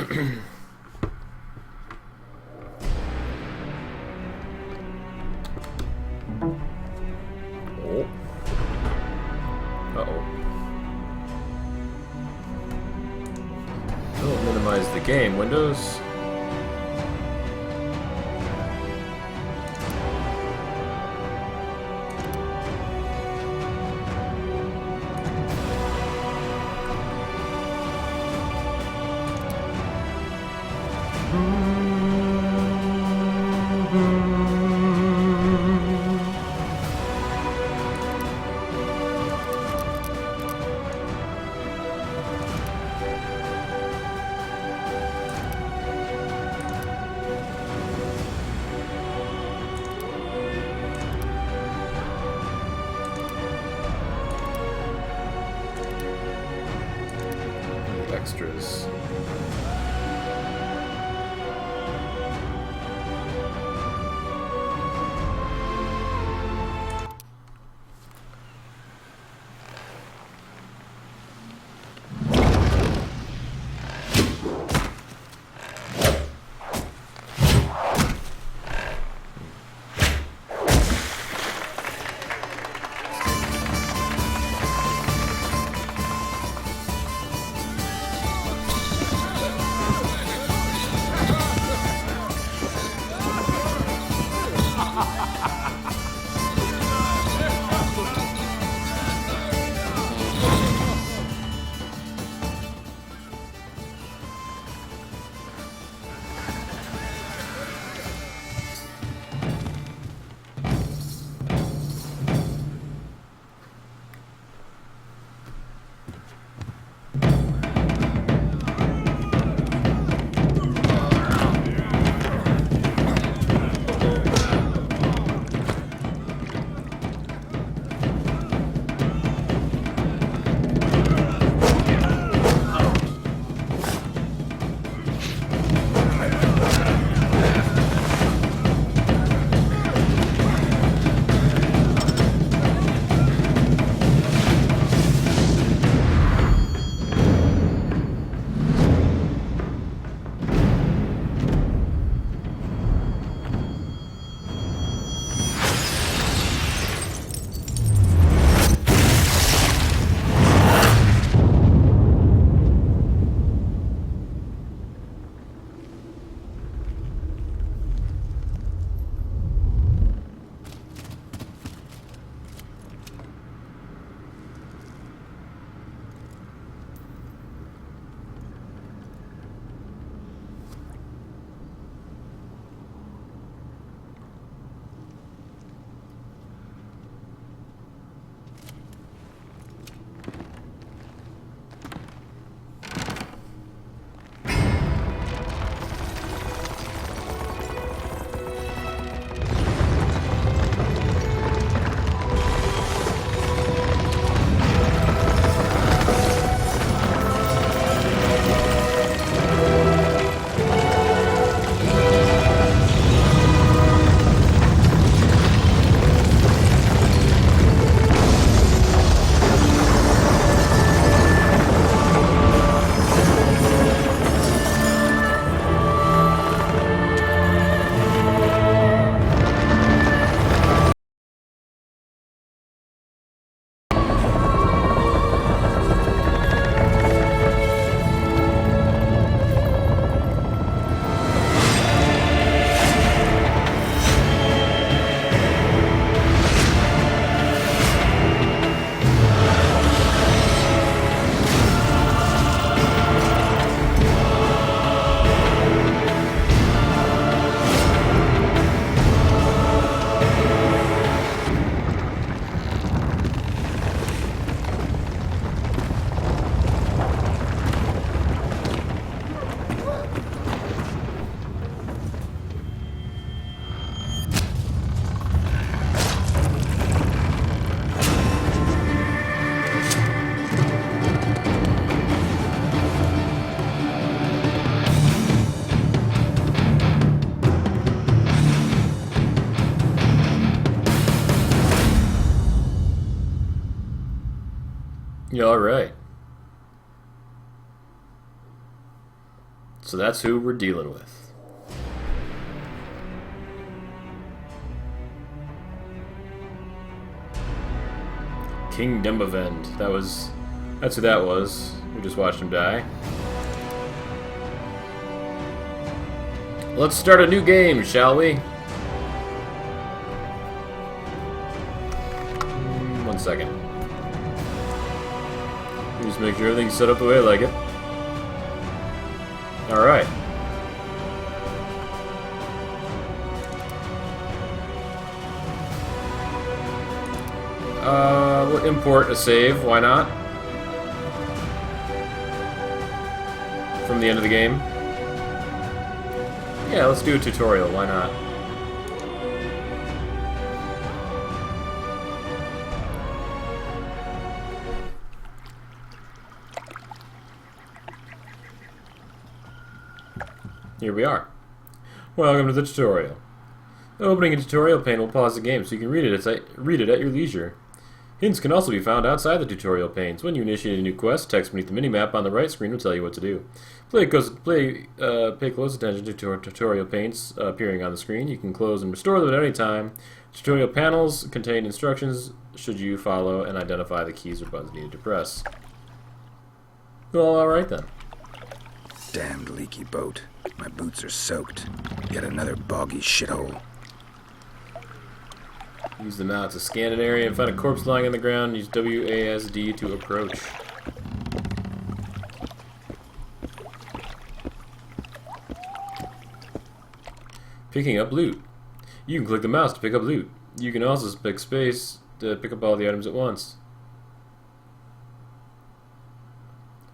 Oh. Uh-oh. Oh, minimize the game. Windows. Extras. Yeah, all right. So that's who we're dealing with. King Dembavend. That's who that was. We just watched him die. Let's start a new game, shall we? 1 second. Just make sure everything's set up the way I like it. Alright. We'll import a save, why not? From the end of the game. Yeah, let's do a tutorial, why not? Here we are. Welcome to the tutorial. Opening a tutorial pane will pause the game so you can read it at your leisure. Hints can also be found outside the tutorial panes. When you initiate a new quest, text beneath the minimap on the right screen will tell you what to do. Pay close attention to tutorial panes appearing on the screen. You can close and restore them at any time. Tutorial panels contain instructions should you follow and identify the keys or buttons needed to press. Well, alright then. Damned leaky boat. My boots are soaked. Yet another boggy shithole. Use the map to scan an area and find a corpse lying on the ground. Use WASD to approach. Picking up loot. You can click the mouse to pick up loot. You can also pick space to pick up all the items at once.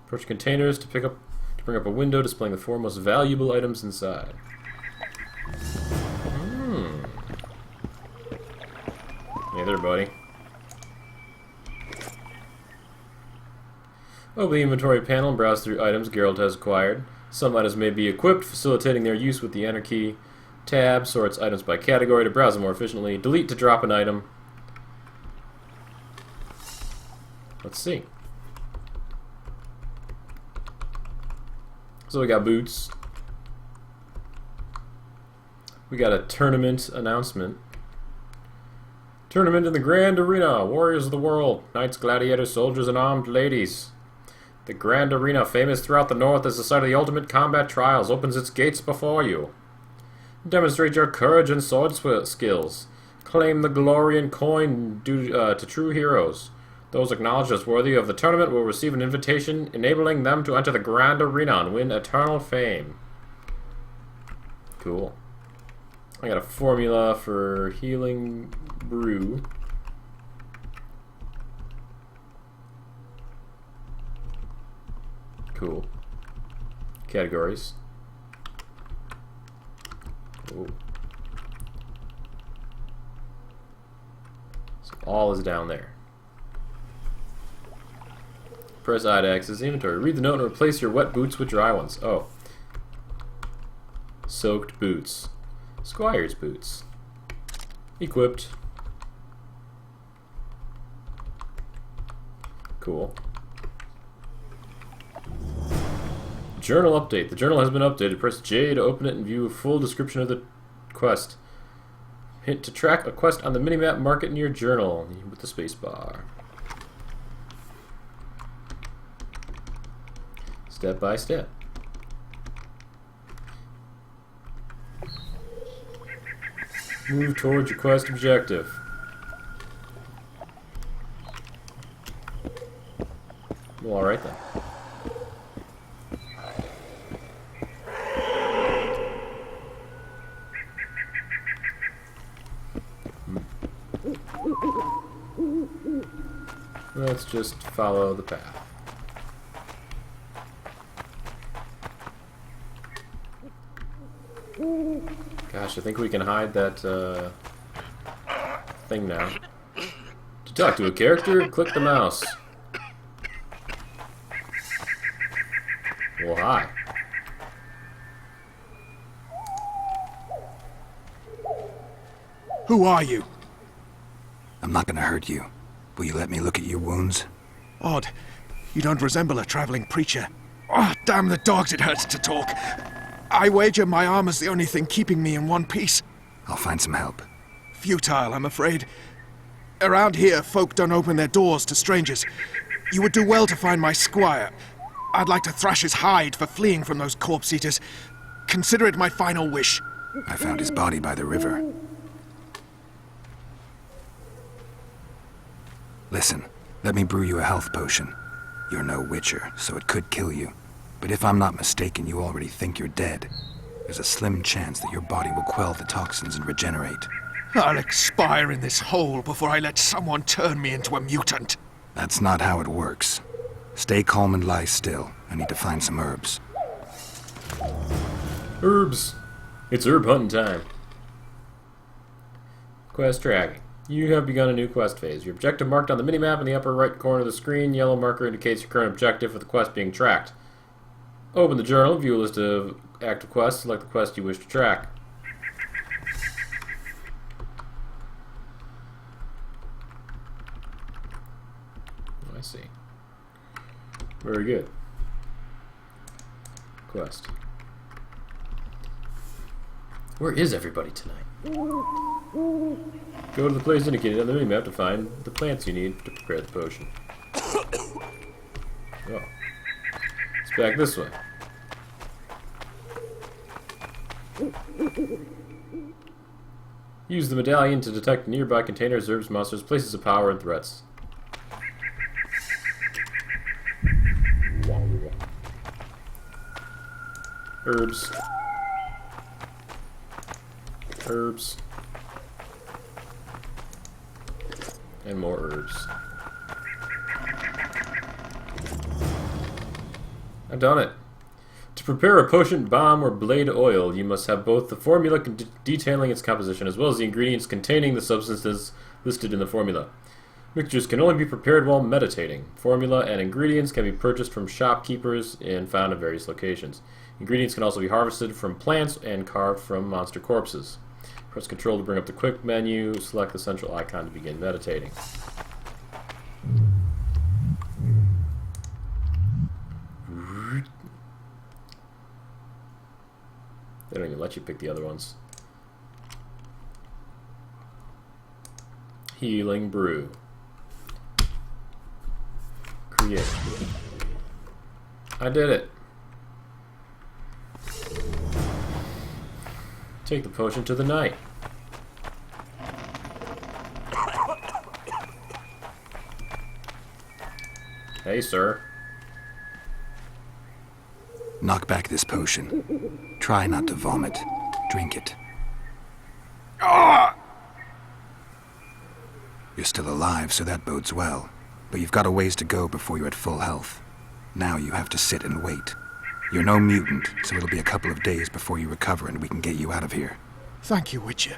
Approach containers to bring up a window displaying the 4 most valuable items inside. Hey there, buddy. Open the inventory panel and browse through items Geralt has acquired. Some items may be equipped, facilitating their use with the Enter key. Tab sorts items by category to browse them more efficiently. Delete to drop an item. Let's see. So we got boots. We got a tournament announcement. Tournament in the Grand Arena. Warriors of the world. Knights, gladiators, soldiers, and armed ladies. The Grand Arena, famous throughout the north as the site of the ultimate combat trials, opens its gates before you. Demonstrate your courage and sword skills. Claim the glory and coin due to true heroes. Those acknowledged as worthy of the tournament will receive an invitation enabling them to enter the Grand Arena and win eternal fame. Cool. I got a formula for healing brew. Cool. Categories. Ooh. So all is down there. Press I to access the inventory. Read the note and replace your wet boots with dry ones. Oh. Soaked boots. Squire's boots. Equipped. Cool. Journal update. The journal has been updated. Press J to open it and view a full description of the quest. Hint to track a quest on the minimap, mark it in your journal with the spacebar. Step by step. Move towards your quest objective. Well, alright then. Let's just follow the path. Gosh, I think we can hide that thing now. To talk to a character, click the mouse. Well, hi. Who are you? I'm not gonna hurt you. Will you let me look at your wounds? Odd. You don't resemble a traveling preacher. Oh, damn the dogs, it hurts to talk. I wager my armor's the only thing keeping me in one piece. I'll find some help. Futile, I'm afraid. Around here, folk don't open their doors to strangers. You would do well to find my squire. I'd like to thrash his hide for fleeing from those corpse-eaters. Consider it my final wish. I found his body by the river. Listen, let me brew you a health potion. You're no witcher, so it could kill you. But if I'm not mistaken, you already think you're dead. There's a slim chance that your body will quell the toxins and regenerate. I'll expire in this hole before I let someone turn me into a mutant. That's not how it works. Stay calm and lie still. I need to find some herbs. Herbs. It's herb hunting time. Quest tracking. You have begun a new quest phase. Your objective marked on the minimap in the upper right corner of the screen. Yellow marker indicates your current objective with the quest being tracked. Open the journal, view a list of active quests, select the quest you wish to track. I see. Very good. Quest. Where is everybody tonight? Go to the place indicated on the minimap to find the plants you need to prepare the potion. Oh. It's back this way. Use the medallion to detect nearby containers, herbs, monsters, places of power, and threats. Herbs. Herbs. And more herbs. I've done it. To prepare a potent bomb or blade oil, you must have both the formula detailing its composition as well as the ingredients containing the substances listed in the formula. Mixtures can only be prepared while meditating. Formula and ingredients can be purchased from shopkeepers and found in various locations. Ingredients can also be harvested from plants and carved from monster corpses. Press Control to bring up the quick menu. Select the central icon to begin meditating. They don't even let you pick the other ones. Healing Brew. Create. I did it. Take the potion to the knight. Hey, sir. Knock back this potion. Try not to vomit. Drink it. You're still alive, so that bodes well. But you've got a ways to go before you're at full health. Now you have to sit and wait. You're no mutant, so it'll be a couple of days before you recover and we can get you out of here. Thank you, Witcher.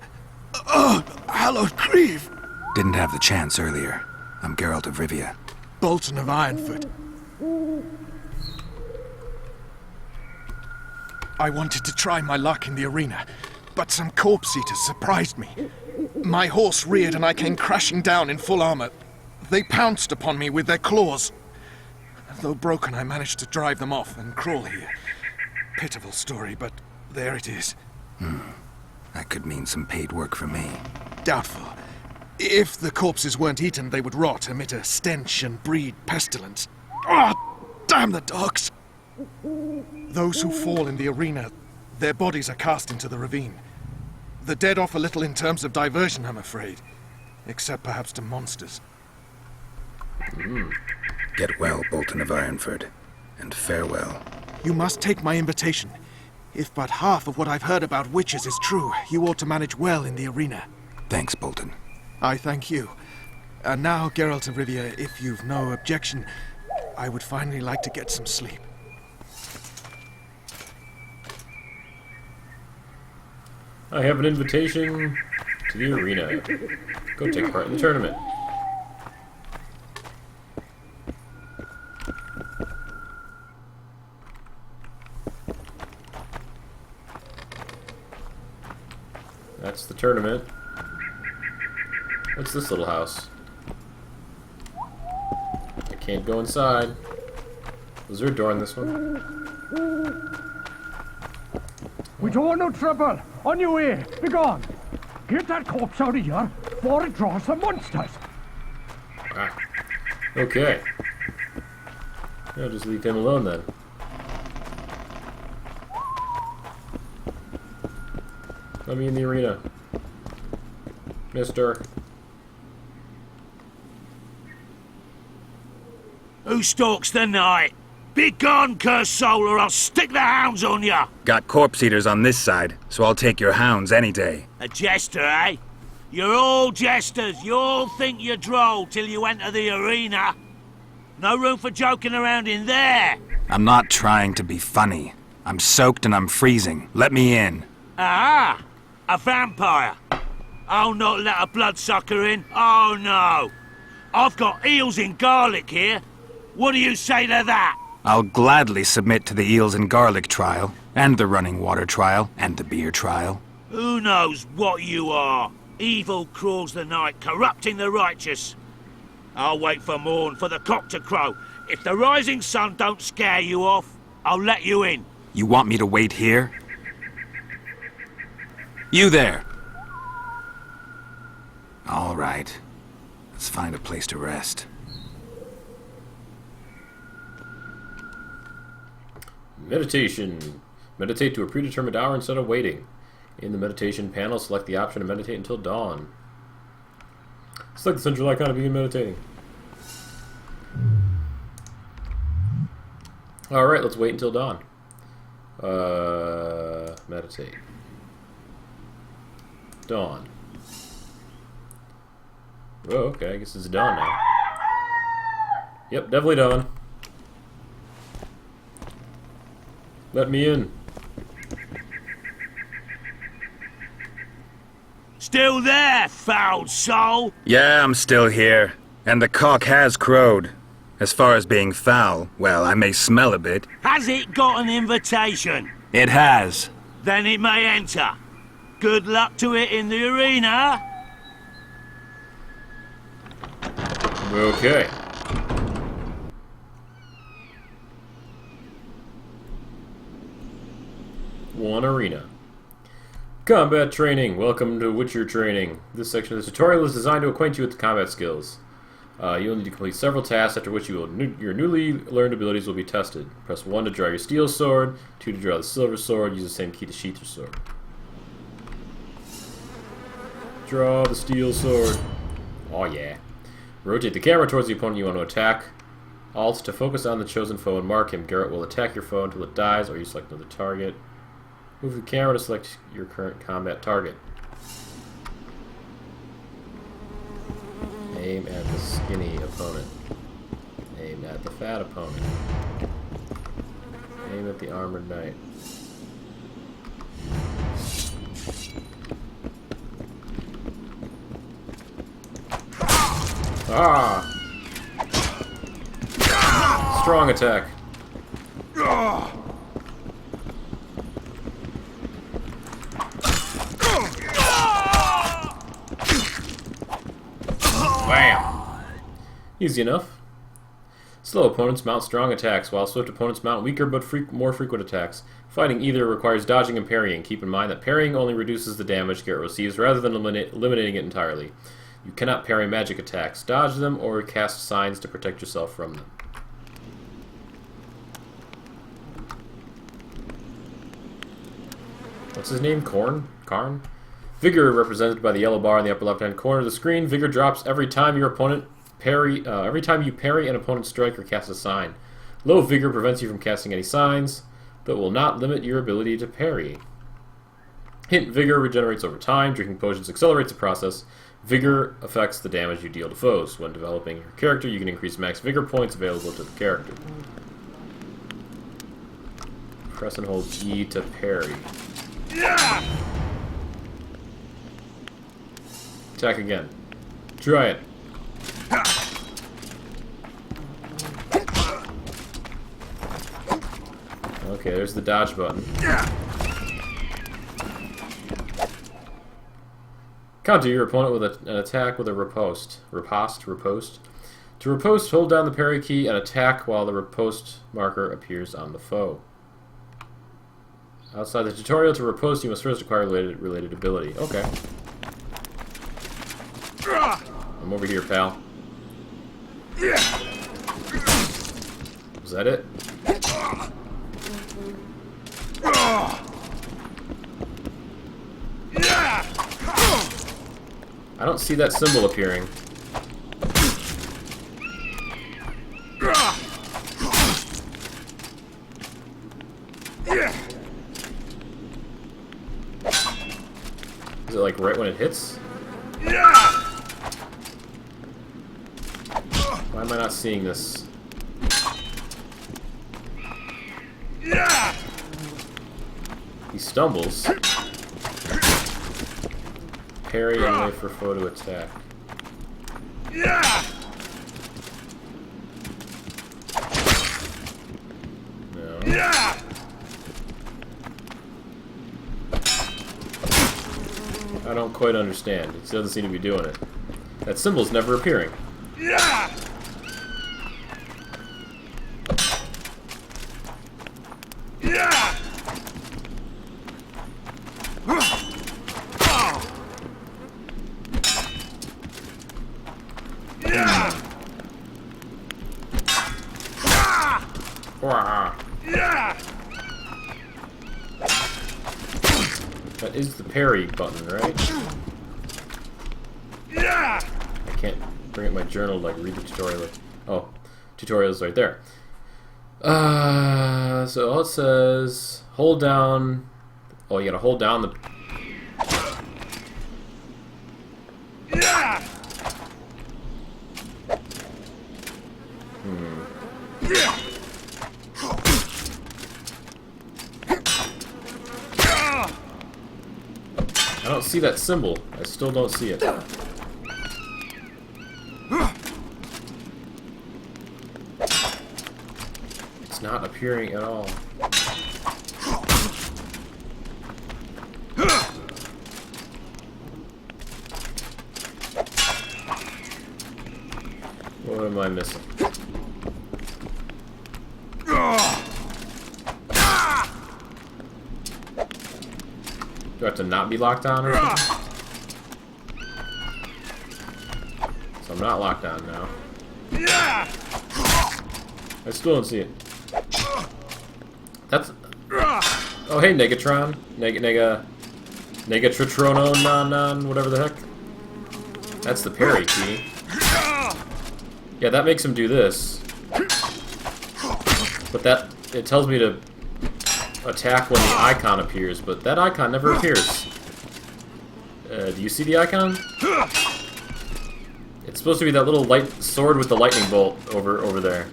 Hallowed Grieve! Didn't have the chance earlier. I'm Geralt of Rivia. Bolton of Ironfoot. I wanted to try my luck in the arena, but some corpse-eaters surprised me. My horse reared and I came crashing down in full armor. They pounced upon me with their claws. Though broken, I managed to drive them off and crawl here. Pitiful story, but there it is. That could mean some paid work for me. Doubtful. If the corpses weren't eaten, they would rot, emit a stench, and breed pestilence. Ah, damn the dogs! Those who fall in the arena, their bodies are cast into the ravine. The dead offer little in terms of diversion, I'm afraid. Except perhaps to monsters. Get well, Bolton of Ironford, and farewell. You must take my invitation. If but half of what I've heard about witches is true, you ought to manage well in the arena. Thanks, Bolton. I thank you. And now, Geralt of Rivia, if you've no objection, I would finally like to get some sleep. I have an invitation to the arena. Go take part in the tournament. That's the tournament. What's this little house? I can't go inside. Was there a door in this one? We don't want no trouble. On your way. Be gone. Get that corpse out of here before it draws the monsters. Ah. Okay. I'll just leave him alone then. Let me in the arena. Mister. Who stalks the night? Be gone, cursed soul, or I'll stick the hounds on ya! Got corpse eaters on this side, so I'll take your hounds any day. A jester, eh? You're all jesters. You all think you're droll till you enter the arena. No room for joking around in there. I'm not trying to be funny. I'm soaked and I'm freezing. Let me in. Ah, a vampire. I'll not let a bloodsucker in. Oh, no. I've got eels in garlic here. What do you say to that? I'll gladly submit to the eels and garlic trial, and the running water trial, and the beer trial. Who knows what you are? Evil crawls the night, corrupting the righteous. I'll wait for morn, for the cock to crow. If the rising sun don't scare you off, I'll let you in. You want me to wait here? You there! All right. Let's find a place to rest. Meditation. Meditate to a predetermined hour instead of waiting. In the meditation panel, select the option to meditate until dawn. Select the central icon to begin meditating. Alright, let's wait until dawn. Meditate. Dawn. Oh, okay, I guess it's dawn now. Yep, definitely dawn. Let me in. Still there, foul soul? Yeah, I'm still here. And the cock has crowed. As far as being foul, well, I may smell a bit. Has it got an invitation? It has. Then it may enter. Good luck to it in the arena. Okay. One arena. Combat training. Welcome to Witcher training. This section of the tutorial is designed to acquaint you with the combat skills. You will need to complete several tasks, after which your newly learned abilities will be tested. Press 1 to draw your steel sword, 2 to draw the silver sword. Use the same key to sheath your sword. Draw the steel sword. Oh yeah. Rotate the camera towards the opponent you want to attack. Alt to focus on the chosen foe and mark him. Garrett will attack your foe until it dies, or you select another target. Move the camera to select your current combat target. Aim at the skinny opponent. Aim at the fat opponent. Aim at the armored knight. Ah! Strong attack. Bam! Easy enough. Slow opponents mount strong attacks, while swift opponents mount weaker but more frequent attacks. Fighting either requires dodging and parrying. Keep in mind that parrying only reduces the damage Garrett receives rather than eliminating it entirely. You cannot parry magic attacks. Dodge them or cast signs to protect yourself from them. What's his name? Karn? Vigor, represented by the yellow bar in the upper left-hand corner of the screen. Vigor drops every time your opponent every time you parry an opponent's strike or cast a sign. Low vigor prevents you from casting any signs, but will not limit your ability to parry. Hint: vigor regenerates over time. Drinking potions accelerates the process. Vigor affects the damage you deal to foes. When developing your character, you can increase max vigor points available to the character. Press and hold E to parry. Attack again. Try it. Okay, there's the dodge button. Counter your opponent with an attack with a riposte. Riposte. To riposte, hold down the parry key and attack while the riposte marker appears on the foe. Outside the tutorial, to riposte, you must first acquire related ability. Okay. I'm over here, pal. Is that it? I don't see that symbol appearing. Is it like right when it hits? Why am I not seeing this? He stumbles. Parry and wait for foe to attack. No. I don't quite understand. It doesn't seem to be doing it. That symbol's never appearing. That is the parry button, right? I can't bring up my journal to like read the tutorial. Oh, tutorial's right there. So all it says, hold down. Oh, you gotta hold down the. I don't see that symbol. I still don't see it. It's not appearing at all. What am I missing? Do I have to not be locked on or something? So I'm not locked on now. I still don't see it. That's... Oh, hey, Negatron. Negatrotronon, whatever the heck. That's the parry key. Yeah, that makes him do this. But that... It tells me to attack when the icon appears, but that icon never appears. Do you see the icon? It's supposed to be that little light sword with the lightning bolt over there.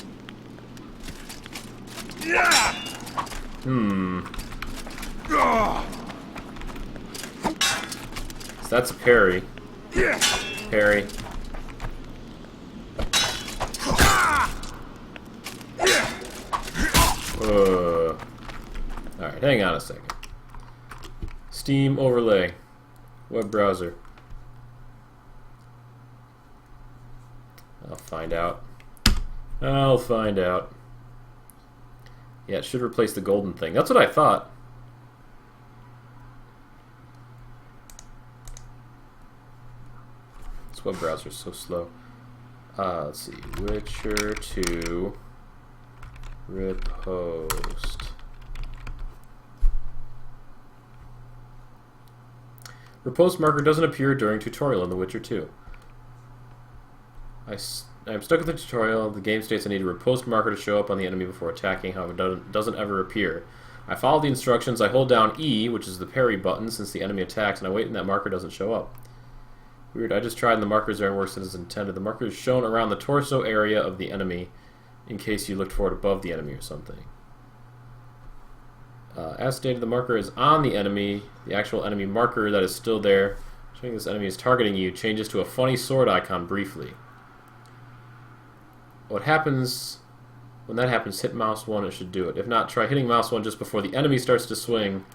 So that's a parry. Parry. Alright, hang on a second. Steam overlay. Web browser. I'll find out. I'll find out. Yeah, it should replace the golden thing. That's what I thought. This web browser is so slow. Let's see. Witcher 2 riposte. Riposte marker doesn't appear during tutorial in The Witcher 2. I'm stuck at the tutorial. The game states I need a riposte marker to show up on the enemy before attacking, however it doesn't ever appear. I follow the instructions. I hold down E, which is the parry button, since the enemy attacks, and I wait and that marker doesn't show up. Weird, I just tried and the markers there and works as intended. The marker is shown around the torso area of the enemy in case you looked for it above the enemy or something. As stated, the marker is on the enemy. The actual enemy marker that is still there, showing this enemy is targeting you, changes to a funny sword icon briefly. What happens when that happens, hit mouse 1, it should do it. If not, try hitting mouse 1 just before the enemy starts to swing.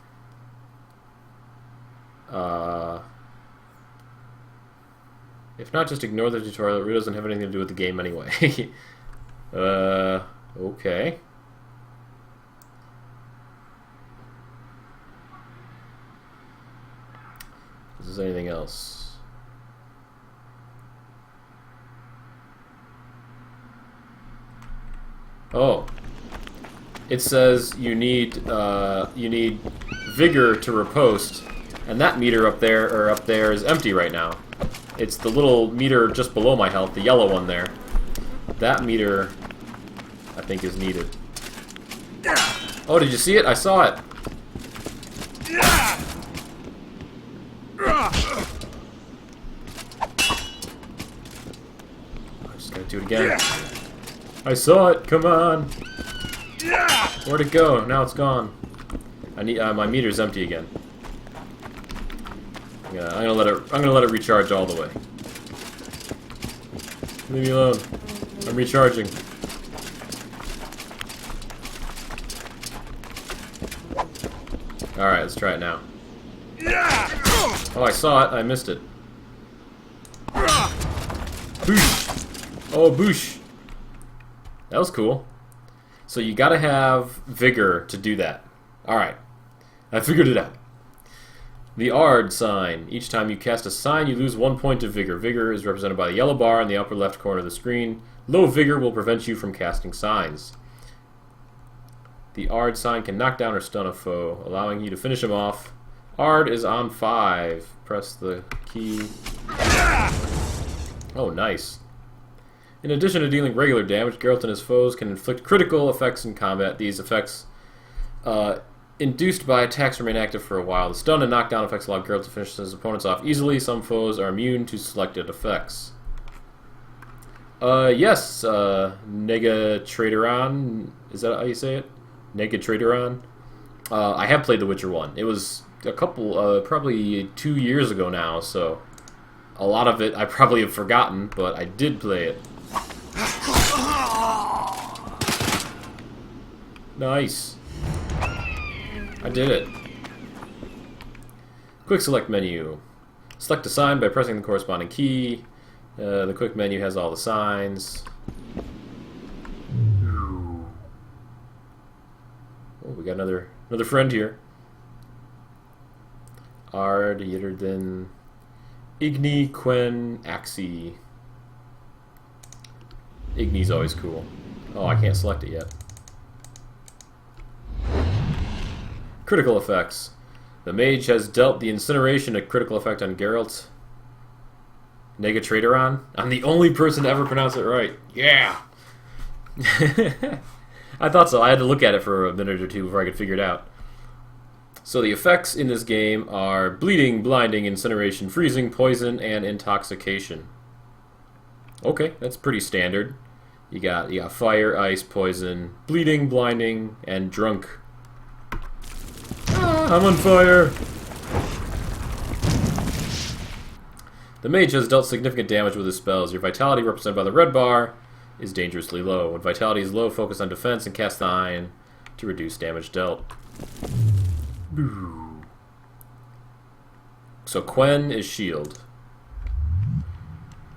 If not, just ignore the tutorial. It really doesn't have anything to do with the game anyway. Okay. else? Oh. It says you need vigor to riposte, and that meter up there is empty right now. It's the little meter just below my health, the yellow one there. That meter, I think, is needed. Oh, did you see it? I saw it. I just gotta do it again. I saw it. Come on. Where'd it go? Now it's gone. I need my meter's empty again. Yeah, I'm gonna let it recharge all the way. Leave me alone. I'm recharging. Alright, let's try it now. Oh, I saw it. I missed it. Boosh! Oh, boosh! That was cool. So you gotta have vigor to do that. Alright. I figured it out. The Ard sign. Each time you cast a sign, you lose 1 point of vigor. Vigor is represented by the yellow bar in the upper left corner of the screen. Low vigor will prevent you from casting signs. The Ard sign can knock down or stun a foe, allowing you to finish him off. Ard is on 5. Press the key. Oh, nice. In addition to dealing regular damage, Geralt and his foes can inflict critical effects in combat. These effects, induced by attacks, remain active for a while. The stun and knockdown effects allow Geralt to finish his opponents off easily. Some foes are immune to selected effects. Yes, Negatradoran. Is that how you say it? Negatradoran. I have played The Witcher 1. It was a couple, probably 2 years ago now, so a lot of it I probably have forgotten, but I did play it. Nice. I did it. Quick select menu. Select a sign by pressing the corresponding key. The quick menu has all the signs. Oh, we got another friend here. Ard, Ytterdin, Igni, Quen, Axii. Igni's always cool. Oh, I can't select it yet. Critical effects. The mage has dealt the incineration, a critical effect on Geralt. Negatradoran. I'm the only person to ever pronounce it right. Yeah! I thought so. I had to look at it for a minute or two before I could figure it out. So the effects in this game are bleeding, blinding, incineration, freezing, poison, and intoxication. Okay, that's pretty standard. You got fire, ice, poison, bleeding, blinding, and drunk. Ah, I'm on fire! The mage has dealt significant damage with his spells. Your vitality, represented by the red bar, is dangerously low. When vitality is low, focus on defense and cast the iron to reduce damage dealt. So Quen is shield.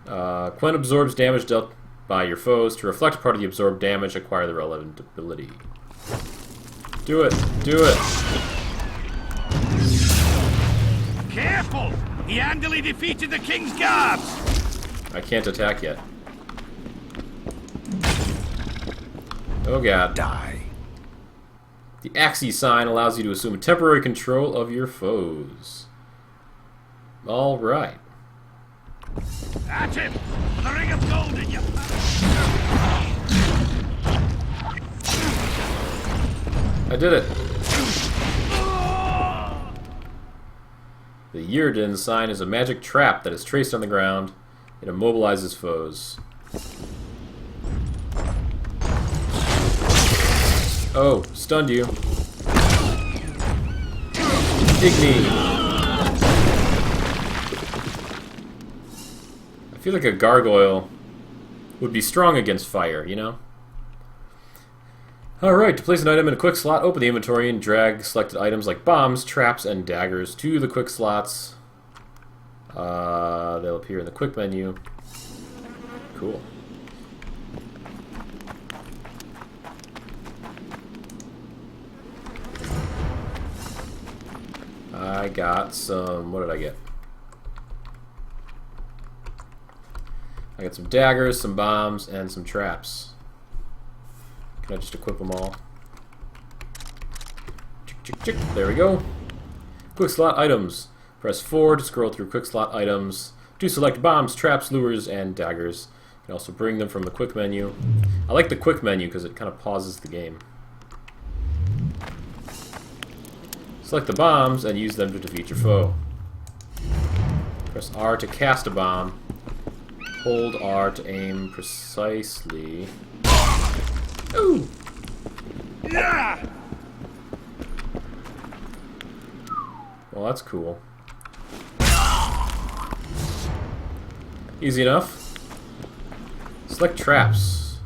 Quen absorbs damage dealt by your foes. To reflect part of the absorbed damage, acquire the relevant ability. Do it! Do it! Careful! He handily defeated the King's guards! I can't attack yet. Oh god. Die. The Axii sign allows you to assume temporary control of your foes. Alright. At him! The ring of gold in you! I did it! The Ytterdin sign is a magic trap that is traced on the ground. It immobilizes foes. Oh, stunned you. Igni! I feel like a gargoyle would be strong against fire, you know? Alright, to place an item in a quick slot, open the inventory and drag selected items like bombs, traps, and daggers to the quick slots. They'll appear in the quick menu. Cool. I got some... what did I get? I got some daggers, some bombs, and some traps. Can I just equip them all? Chick, chick, chick. There we go. Quick slot items. Press 4 to scroll through quick slot items. To select bombs, traps, lures, and daggers. You can also bring them from the quick menu. I like the quick menu because it kind of pauses the game. Select the bombs and use them to defeat your foe. Press R to cast a bomb. Hold R to aim precisely. Ooh! Yeah! Well, that's cool. Easy enough. Select traps.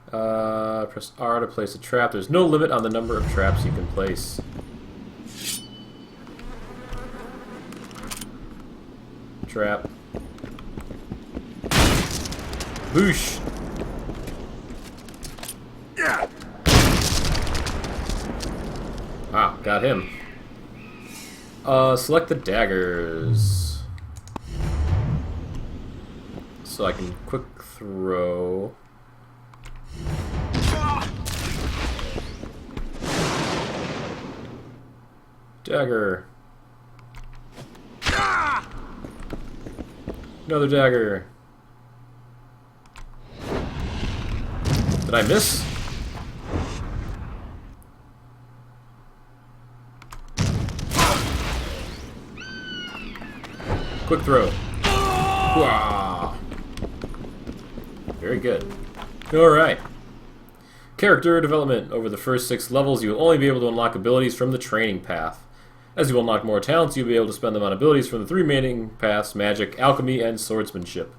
Press R to place a trap. There's no limit on the number of traps you can place. Trap. Boosh! Ah, got him. Select the daggers. So I can quick throw. Dagger. Another dagger. Did I miss? Quick throw. Wow. Very good. Alright. Character development. Over the first 6 levels, you will only be able to unlock abilities from the training path. As you unlock more talents, you'll be able to spend them on abilities from the 3 remaining paths: magic, alchemy, and swordsmanship.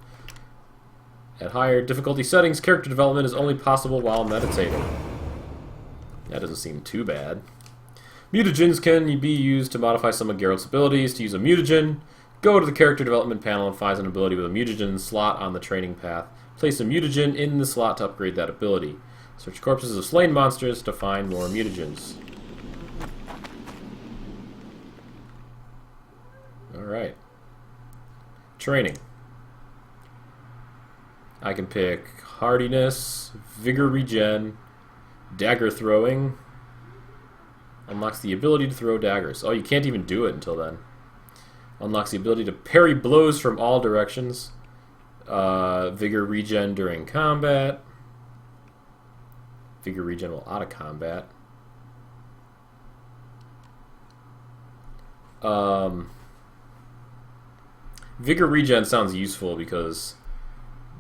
At higher difficulty settings, character development is only possible while meditating. That doesn't seem too bad. Mutagens can be used to modify some of Geralt's abilities. To use a mutagen, go to the character development panel and find an ability with a mutagen slot on the training path. Place a mutagen in the slot to upgrade that ability. Search corpses of slain monsters to find more mutagens. Alright. Training. I can pick hardiness, vigor regen, dagger throwing. Unlocks the ability to throw daggers. Oh, you can't even do it until then. Unlocks the ability to parry blows from all directions. Vigor regen during combat. Vigor regen while out of combat. Vigor regen sounds useful because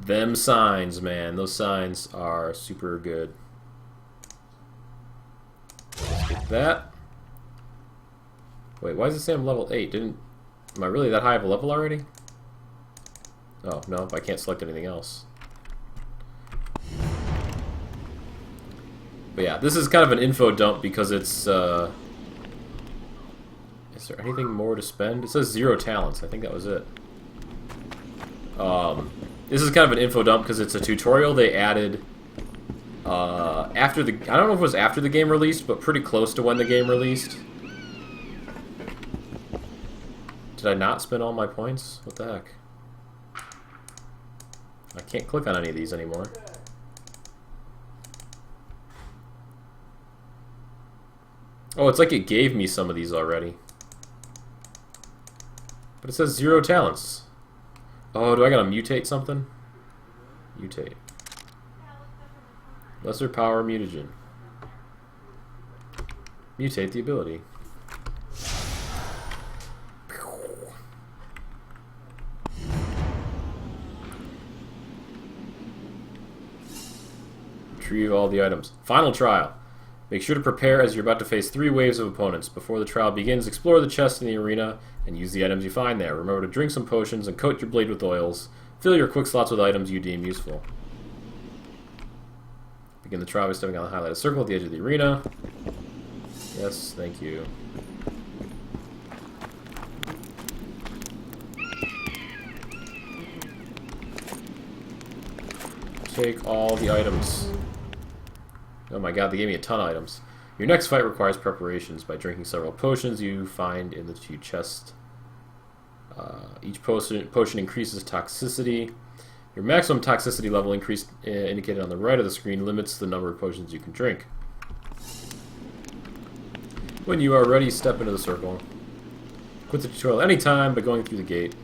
them signs, man, those signs are super good. Let's get that. Wait, why does it say I'm level 8? Am I really that high of a level already? Oh, no, I can't select anything else. But yeah, this is kind of an info dump because it's, is there anything more to spend? It says 0 talents. I think that was it. This is kind of an info dump because it's a tutorial they added after the... I don't know if it was after the game released, but pretty close to when the game released. Did I not spend all my points? What the heck? I can't click on any of these anymore. Oh, it's like it gave me some of these already. But it says 0 talents. Oh, do I gotta mutate something? Mutate. Lesser power mutagen. Mutate the ability. Retrieve all the items. Final trial. Make sure to prepare as you're about to face 3 waves of opponents. Before the trial begins, explore the chest in the arena and use the items you find there. Remember to drink some potions and coat your blade with oils. Fill your quick slots with items you deem useful. Begin the trial by stepping on the highlighted circle at the edge of the arena. Yes, thank you. Take all the items. Oh my god, they gave me a ton of items. Your next fight requires preparations by drinking several potions you find in the 2 chests Each potion increases toxicity. Your maximum toxicity level increased, indicated on the right of the screen, limits the number of potions you can drink. When you are ready, step into the circle. Quit the tutorial anytime by going through the gate.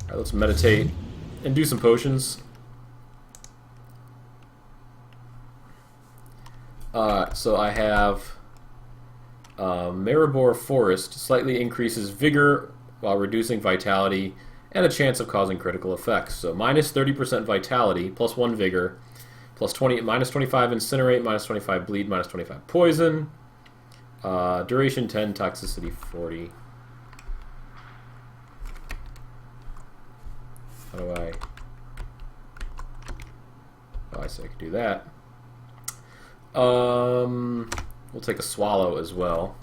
Alright, let's meditate and do some potions. So I have Maribor Forest, slightly increases vigor while reducing vitality and a chance of causing critical effects. So minus 30% vitality, plus 1 vigor, plus 20, minus 25 incinerate, minus 25 bleed, minus 25 poison. Duration 10, toxicity 40. How do I... Oh, I see I could do that. We'll take a swallow as well.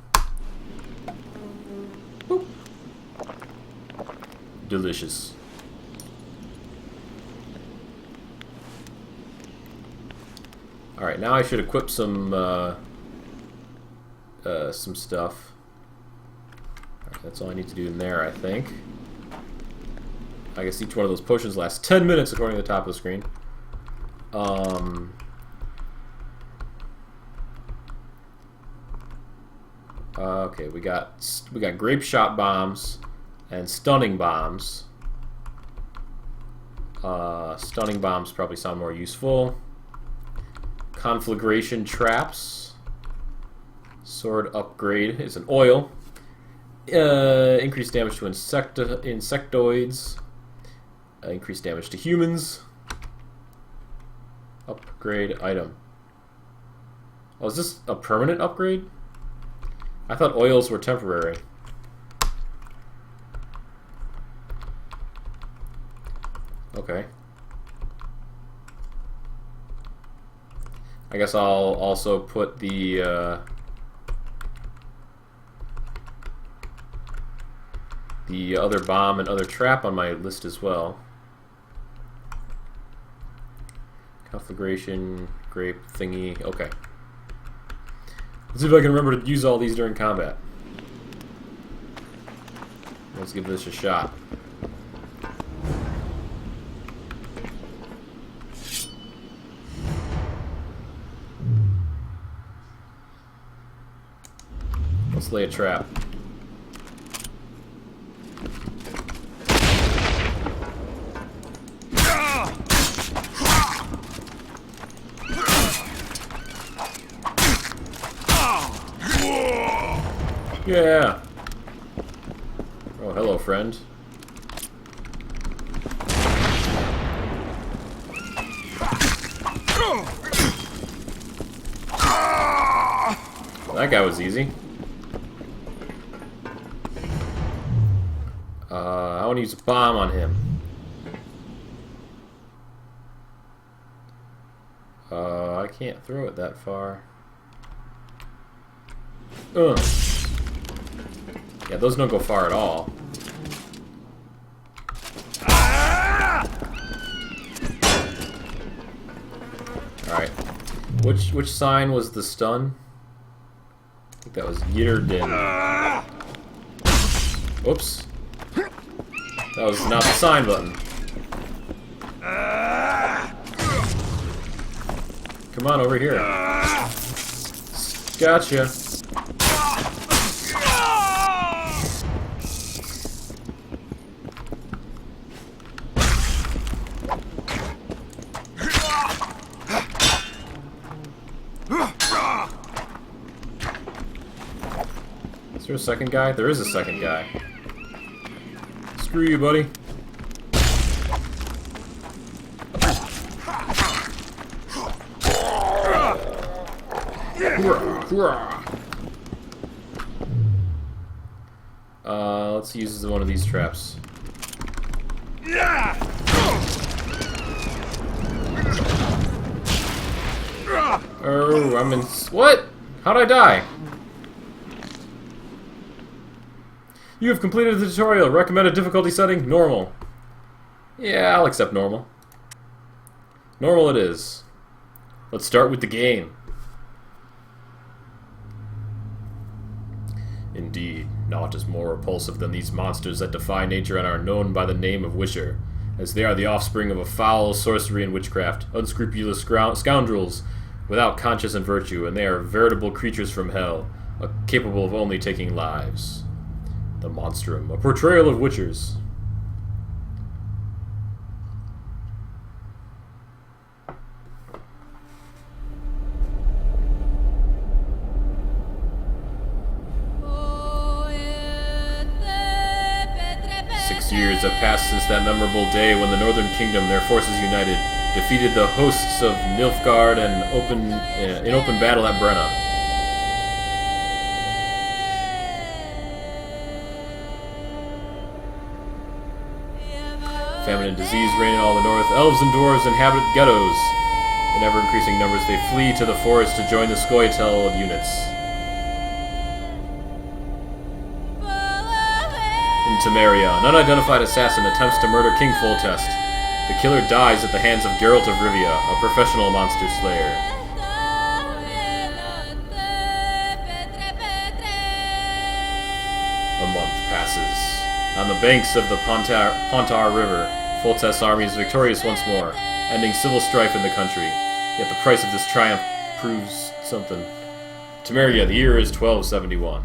Boop. Delicious. Alright, now I should equip some stuff. Alright, that's all I need to do in there, I think. I guess each one of those potions lasts 10 minutes according to the top of the screen. Okay, we got grape shot bombs and stunning bombs. Stunning bombs probably sound more useful. Conflagration traps. Sword upgrade is an oil. Increased damage to insectoids. Increased damage to humans. Upgrade item. Oh, is this a permanent upgrade? I thought oils were temporary. Okay. I guess I'll also put the other bomb and other trap on my list as well. Conflagration, grape thingy. Okay. Let's see if I can remember to use all these during combat. Let's give this a shot. Let's lay a trap. Yeah. Oh, hello, friend. That guy was easy. I want to use a bomb on him. I can't throw it that far. Ugh. Yeah, those don't go far at all. Alright. Which sign was the stun? I think that was Yitterdin. Oops. That was not the sign button. Come on, over here. Gotcha. Is there a second guy? There is a second guy. Screw you, buddy. Let's use one of these traps. Oh, I'm in... What? How'd I die? You have completed the tutorial. Recommended difficulty setting, normal. Yeah, I'll accept normal. Normal it is. Let's start with the game. Indeed. Naught is more repulsive than these monsters that defy nature and are known by the name of Wisher, as they are the offspring of a foul sorcery and witchcraft, unscrupulous scoundrels without conscience and virtue, and they are veritable creatures from hell, capable of only taking lives. The Monstrum, a portrayal of witchers. Years have passed since that memorable day when the Northern Kingdom, their forces united, defeated the hosts of Nilfgaard in open battle at Brenna. Famine and disease reign in all the north. Elves and dwarves inhabit ghettos. In ever-increasing numbers, they flee to the forest to join the Scoia'tael units. Temeria, an unidentified assassin attempts to murder King Foltest. The killer dies at the hands of Geralt of Rivia, a professional monster slayer. A month passes. On the banks of the Pontar River, Foltest's army is victorious once more, ending civil strife in the country. Yet the price of this triumph proves something. Temeria, the year is 1271.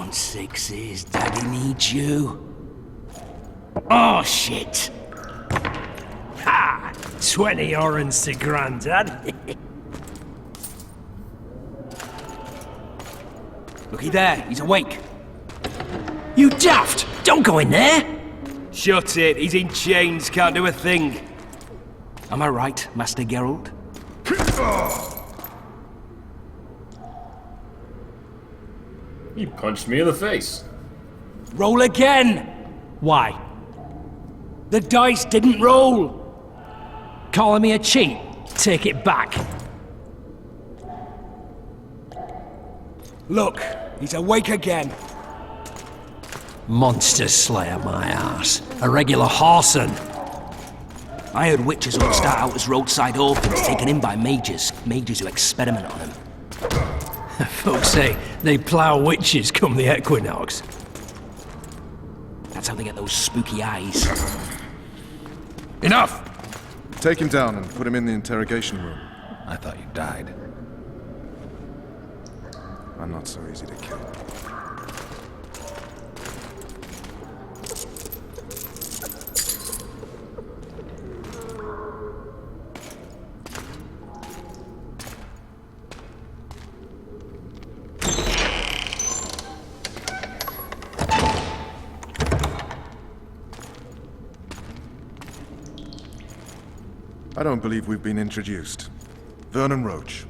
Sixes, Daddy needs you. Oh, shit. Ha! 20 orange to Grandad. Looky there, he's awake. You daft! Don't go in there! Shut it, he's in chains, can't do a thing. Am I right, Master Geralt? He punched me in the face. Roll again! Why? The dice didn't roll! Calling me a cheat? Take it back. Look, he's awake again. Monster Slayer, my ass. A regular Harson. I heard witches all start out as roadside orphans taken in by mages. Mages who experiment on them. Folks say they plough witches come the equinox. That's how they get those spooky eyes. Enough! Take him down and put him in the interrogation room. I thought you died. I'm not so easy to kill. I don't believe we've been introduced. Vernon Roach.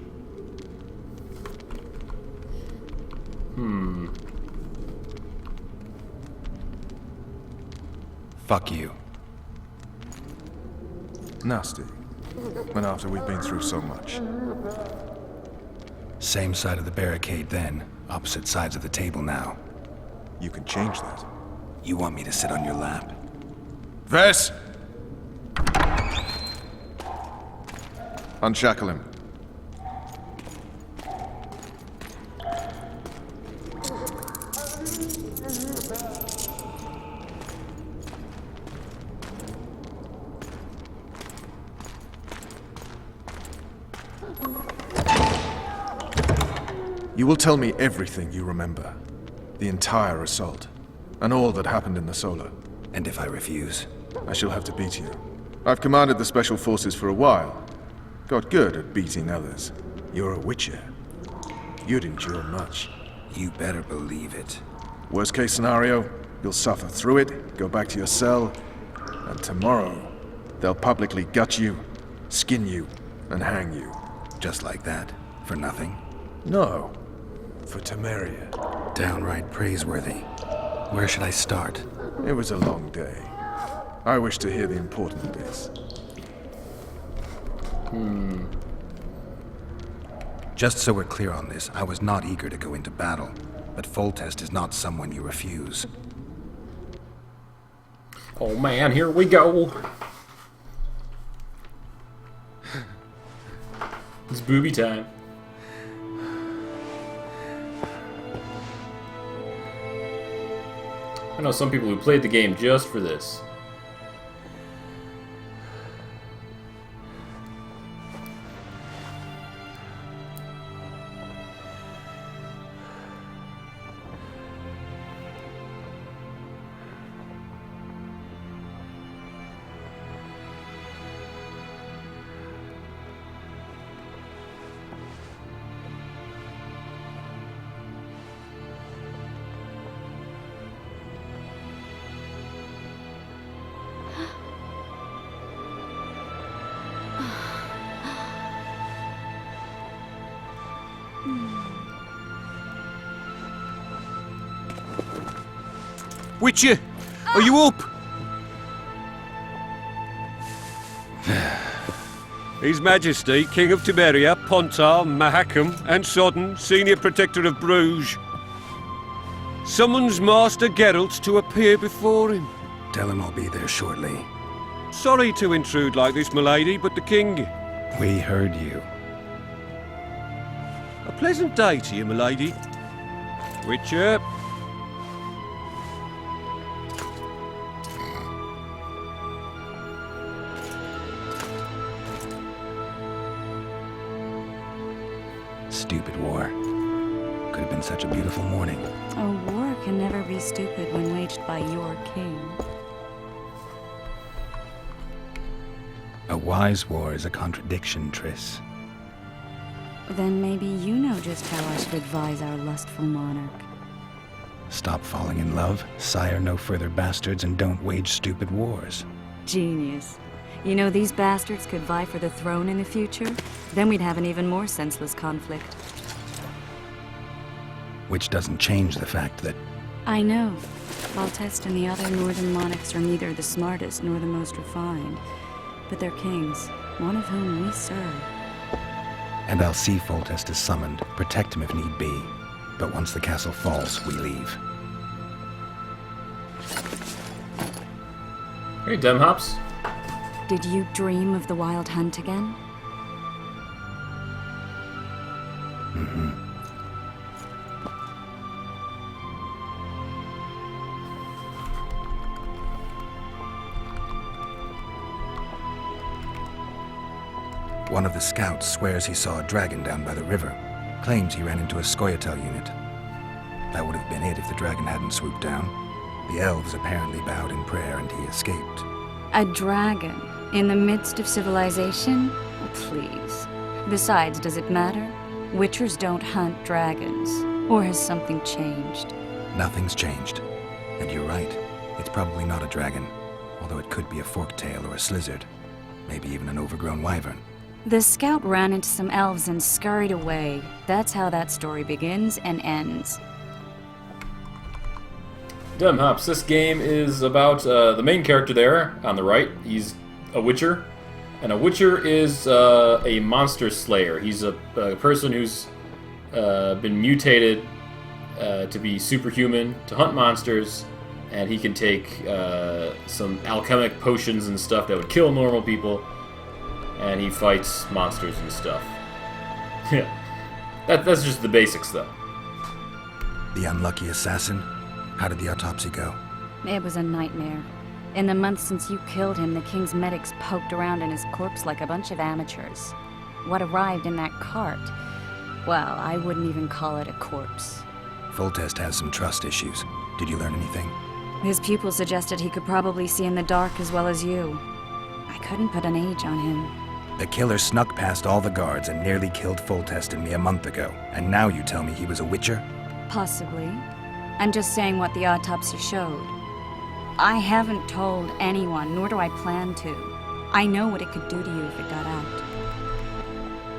Fuck you. Nasty. When after we've been through so much. Same side of the barricade then, opposite sides of the table now. You can change that. You want me to sit on your lap? Vess! Unshackle him. You will tell me everything you remember. The entire assault. And all that happened in the Solar. And if I refuse? I shall have to beat you. I've commanded the Special Forces for a while. Got good at beating others. You're a Witcher. You'd endure much. You better believe it. Worst case scenario, you'll suffer through it, go back to your cell, and tomorrow, they'll publicly gut you, skin you, and hang you. Just like that? For nothing? No. For Temeria. Downright praiseworthy. Where should I start? It was a long day. I wish to hear the important bits. Just so we're clear on this, I was not eager to go into battle, but Foltest is not someone you refuse. Oh man, here we go. It's booby time. I know some people who played the game just for this. Witcher, are you up? His Majesty, King of Temeria, Pontar, Mahakam, and Sodden, Senior Protector of Bruges, summons Master Geralt to appear before him. Tell him I'll be there shortly. Sorry to intrude like this, milady, but the King... We heard you. A pleasant day to you, milady. Witcher. Stupid war. Could have been such a beautiful morning. A war can never be stupid when waged by your king. A wise war is a contradiction, Triss. Then maybe you know just how I should advise our lustful monarch. Stop falling in love, sire no further bastards, and don't wage stupid wars. Genius. You know, these bastards could vie for the throne in the future? Then we'd have an even more senseless conflict. Which doesn't change the fact that... I know. Foltest and the other northern monarchs are neither the smartest nor the most refined. But they're kings, one of whom we serve. And I'll see Foltest is summoned, protect him if need be. But once the castle falls, we leave. Hey, Demhops. Did you dream of the Wild Hunt again? Mm-hmm. One of the scouts swears he saw a dragon down by the river. Claims he ran into a Scoia'tael unit. That would have been it if the dragon hadn't swooped down. The elves apparently bowed in prayer and he escaped. A dragon? In the midst of civilization? Please. Besides, does it matter? Witchers don't hunt dragons. Or has something changed? Nothing's changed. And you're right. It's probably not a dragon. Although it could be a forktail or a slizzard. Maybe even an overgrown wyvern. The scout ran into some elves and scurried away. That's how that story begins and ends. Demhops, this game is about the main character there on the right. He's a Witcher. And a Witcher is a monster slayer. He's a person who's been mutated to be superhuman, to hunt monsters, and he can take some alchemic potions and stuff that would kill normal people, and he fights monsters and stuff. Yeah, that's just the basics, though. The unlucky assassin? How did the autopsy go? It was a nightmare. In the months since you killed him, the king's medics poked around in his corpse like a bunch of amateurs. What arrived in that cart? Well, I wouldn't even call it a corpse. Foltest has some trust issues. Did you learn anything? His pupil suggested he could probably see in the dark as well as you. I couldn't put an age on him. The killer snuck past all the guards and nearly killed Foltest and me a month ago. And now you tell me he was a witcher? Possibly. I'm just saying what the autopsy showed. I haven't told anyone, nor do I plan to. I know what it could do to you if it got out.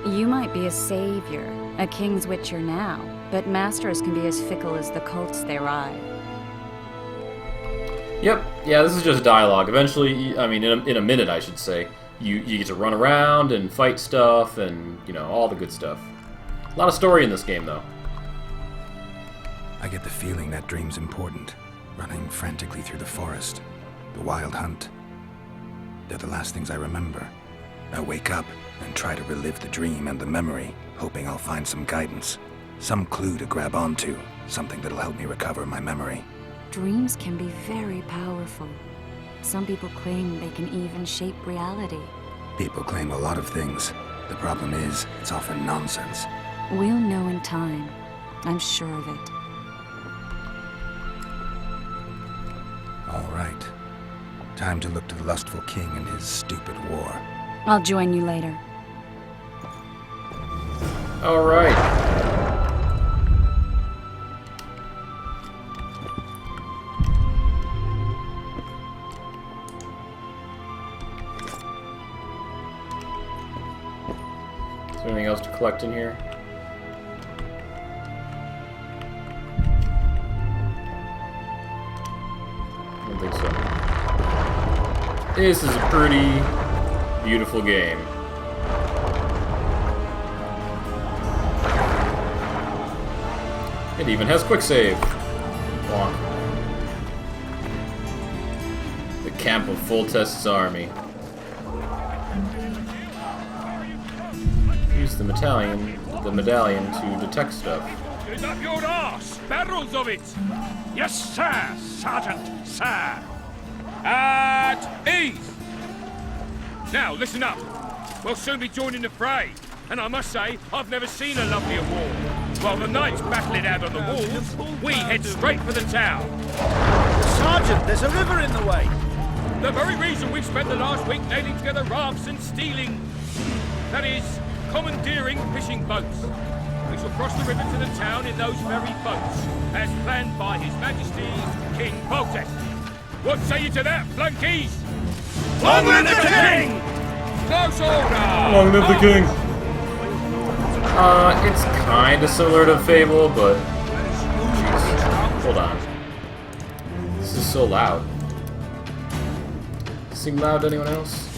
You might be a savior, a king's witcher now, but masters can be as fickle as the cults they ride. Yep, yeah, this is just dialogue. Eventually, I mean, in a minute, I should say, you get to run around and fight stuff and, you know, all the good stuff. A lot of story in this game, though. I get the feeling that dream's important. Running frantically through the forest. The wild hunt. They're the last things I remember. I wake up and try to relive the dream and the memory, hoping I'll find some guidance. Some clue to grab onto. Something that'll help me recover my memory. Dreams can be very powerful. Some people claim they can even shape reality. People claim a lot of things. The problem is, it's often nonsense. We'll know in time. I'm sure of it. All right. Time to look to the lustful king and his stupid war. I'll join you later. All right. Is there anything else to collect in here? I don't think so. This is a pretty beautiful game. It even has quick save. Bonk. The camp of Foltest's army. Use the medallion to detect stuff. Get up your arse! Barrels of it! Yes, sir, Sergeant, sir! At ease! Now, listen up. We'll soon be joining the fray. And I must say, I've never seen a lovelier war. While the knights battle it out on the walls, we head straight for the town. Sergeant, there's a river in the way. The very reason we've spent the last week nailing together rafts and stealing... that is, commandeering fishing boats. We shall cross the river to the town in those very boats, as planned by His Majesty's King Foltest. What say you to that, flunkies? Long live the king! Close order! Long live the king! It's kinda similar to Fable, but... Jeez. Hold on. This is so loud. Does it seem loud to anyone else?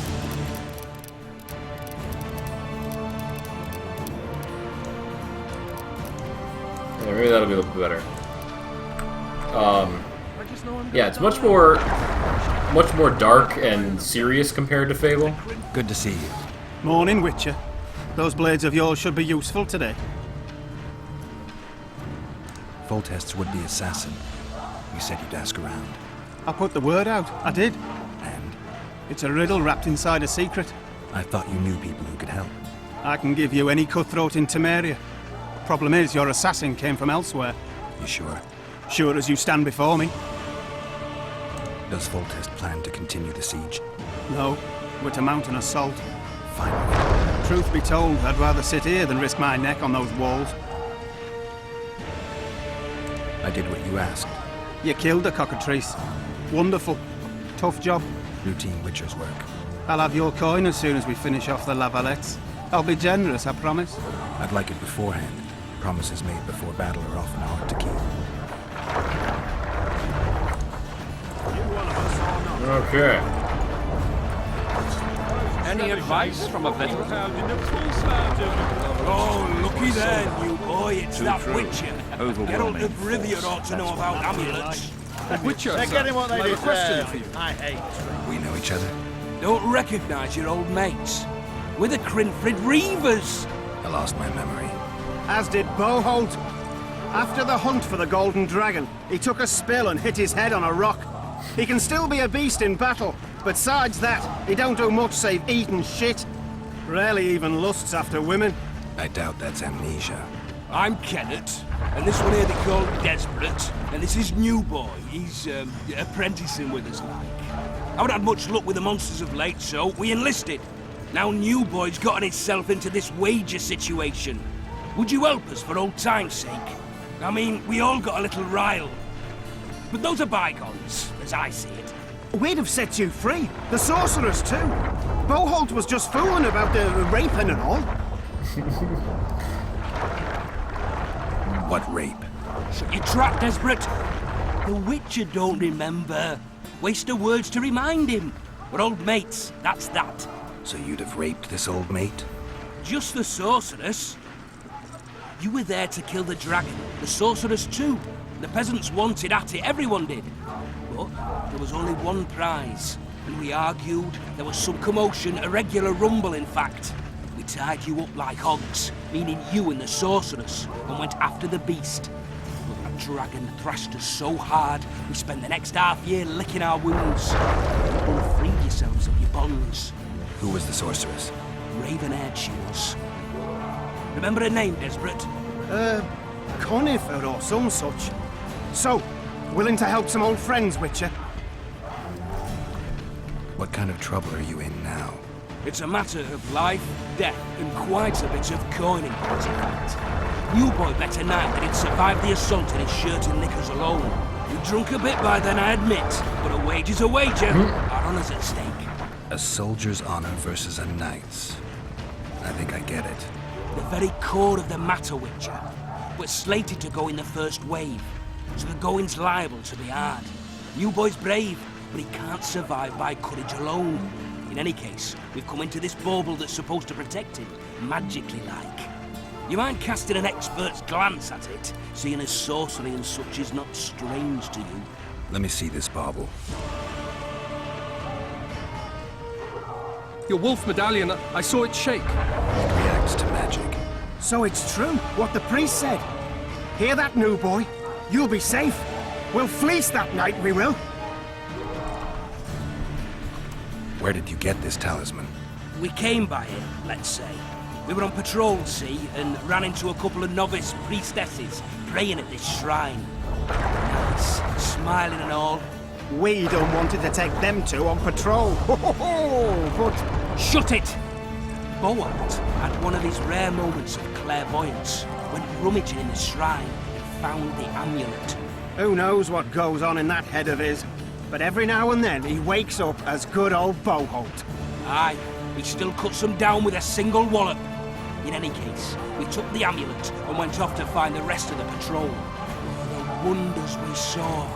Yeah, maybe that'll be a little bit better. Yeah, it's much more dark and serious compared to Fable. Good to see you. Morning, Witcher. Those blades of yours should be useful today. Foltest's would-be assassin. You said you'd ask around. I put the word out. I did. And? It's a riddle wrapped inside a secret. I thought you knew people who could help. I can give you any cutthroat in Temeria. Problem is, your assassin came from elsewhere. You sure? Sure as you stand before me. Does Foltest plan to continue the siege? No, we're to mount an assault. Finally. Truth be told, I'd rather sit here than risk my neck on those walls. I did what you asked. You killed the cockatrice. Wonderful. Tough job. Routine Witcher's work. I'll have your coin as soon as we finish off the Lavalettes. I'll be generous, I promise. I'd like it beforehand. Promises made before battle are often hard to keep. Okay. Any advice from a veteran? Oh, looky there, new boy. It's that Witcher. Geralt of Rivia ought to know about amulets. Witcher, They're getting what they question deserve. for you. I hate. We know each other? Don't recognise your old mates. We're the Crinfrid Reavers. I lost my memory. As did Boholt. After the hunt for the Golden Dragon, he took a spill and hit his head on a rock. He can still be a beast in battle, but besides that, he don't do much save eat and shit. Rarely even lusts after women. I doubt that's amnesia. I'm Kenneth, and this one here they call Desperate, and this is New Boy. He's apprenticing with us, like. I haven't had much luck with the monsters of late, so we enlisted. Now New Boy's gotten himself into this wager situation. Would you help us for old time's sake? I mean, we all got a little riled. But those are bygones, as I see it. We'd have set you free. The sorceress, too. Boholt was just fooling about the raping and all. What rape? Shut your trap, Desperate. The Witcher don't remember. Waste of words to remind him. We're old mates, that's that. So you'd have raped this old mate? Just the sorceress. You were there to kill the dragon, the sorceress too. The peasants wanted at it, everyone did. But there was only one prize, and we argued. There was some commotion, a regular rumble in fact. We tied you up like hogs, meaning you and the sorceress, and went after the beast. But that dragon thrashed us so hard, we spent the next half year licking our wounds. You freed yourselves of your bonds. Who was the sorceress? Raven-haired she was. Remember her name, Desperate? Conifer or some such. So, willing to help some old friends, Witcher? What kind of trouble are you in now? It's a matter of life, death, and quite a bit of coining, as a fact. New Boy bet tonight that he'd survived the assault in his shirt and knickers alone. We drunk a bit by then, I admit, but a wager's a wager. Our honour's at stake. A soldier's honor versus a knight's. I think I get it. The very core of the matter, Witcher. We're slated to go in the first wave, so the going's liable to be hard. New Boy's brave, but he can't survive by courage alone. In any case, we've come into this bauble that's supposed to protect him, magically like. You mind casting an expert's glance at it, seeing as sorcery and such is not strange to you? Let me see this bauble. Your wolf medallion, I saw it shake. It reacts to magic. So it's true, what the priest said. Hear that, New Boy? You'll be safe. We'll fleece that night, we will. Where did you get this talisman? We came by it, let's say. We were on patrol, see, and ran into a couple of novice priestesses praying at this shrine. Nice, smiling and all. We don't wanted to take them two on patrol. But... Shut it! Boholt had one of his rare moments of clairvoyance, went rummaging in the shrine and found the amulet. Who knows what goes on in that head of his? But every now and then he wakes up as good old Boholt. Aye, he still cuts them down with a single wallop. In any case, we took the amulet and went off to find the rest of the patrol. Oh, the wonders we saw.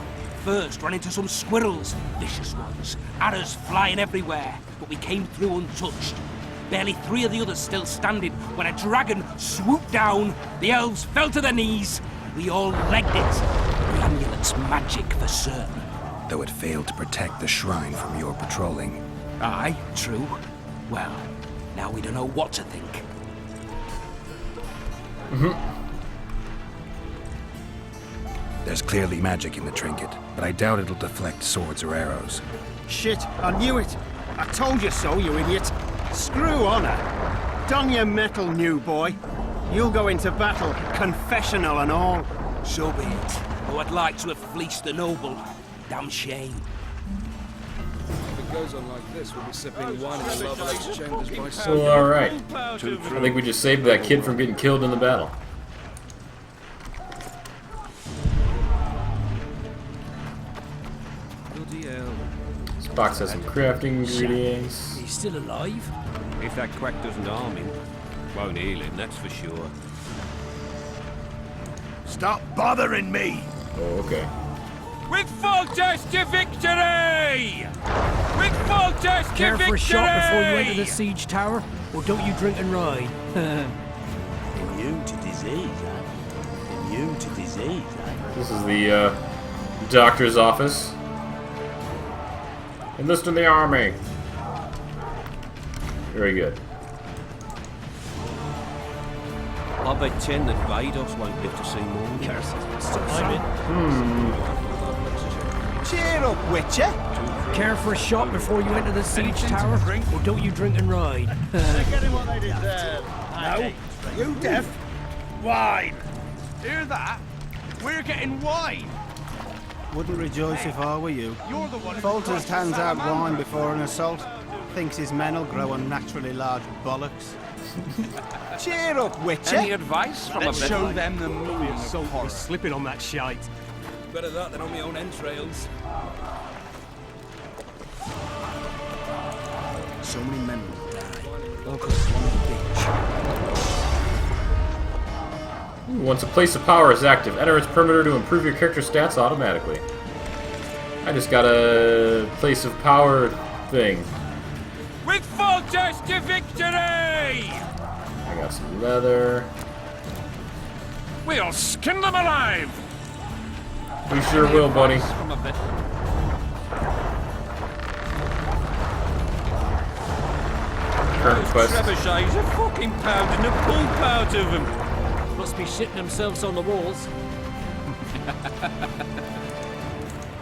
First ran into some squirrels, vicious ones, arrows flying everywhere, but we came through untouched. Barely 3 of the others still standing when a dragon swooped down, the elves fell to their knees, we all legged it. The amulet's magic for certain. Though it failed to protect the shrine from your patrolling. Aye, true. Well, now we don't know what to think. There's clearly magic in the trinket, but I doubt it'll deflect swords or arrows. Shit, I knew it. I told you so, you idiot. Screw honor. Don your metal, New Boy. You'll go into battle, confessional and all. So be it. Though I'd like to have fleeced the noble. Damn shame. If it goes on like this, we'll be sipping wine in the Lovelace chambers by So, alright. I think we just saved that kid from getting killed in the battle. This box has some crafting ingredients. He's still alive? If that quack doesn't harm him, won't heal him, that's for sure. Stop bothering me! Oh, okay. With Foltest to victory! With Foltest to Care victory! for a shot before you enter the siege tower? Or don't you drink and ride? Immune to disease, eh? Immune to disease, eh? This is the doctor's office. Enlist in the army. Very good. I bet 10 that Vados won't live to see more. Cheer up, Witcher. Care for a shot before you enter the siege tower? Or don't you drink and ride? They're getting what they deserve. No, you deaf. Wine! Hear that? We're getting wine. Wouldn't rejoice if I were you. You're the one. Folters hands out wine before an assault. Thinks his men'll grow unnaturally large bollocks. Cheer up, Witcher. Any advice from Let's a show bit? them the movie of salt for slipping on that shite. Better that than on my own entrails. So many men will die. Locals want a bitch. Once a place of power is active, enter its perimeter to improve your character stats automatically. I just got a place of power thing. With Folters to victory! I got some leather. We'll skin them alive! We sure will, buddy. From a bit. Current quest. Trebuchets are fucking pounding the pulp out of them. Must be shitting themselves on the walls.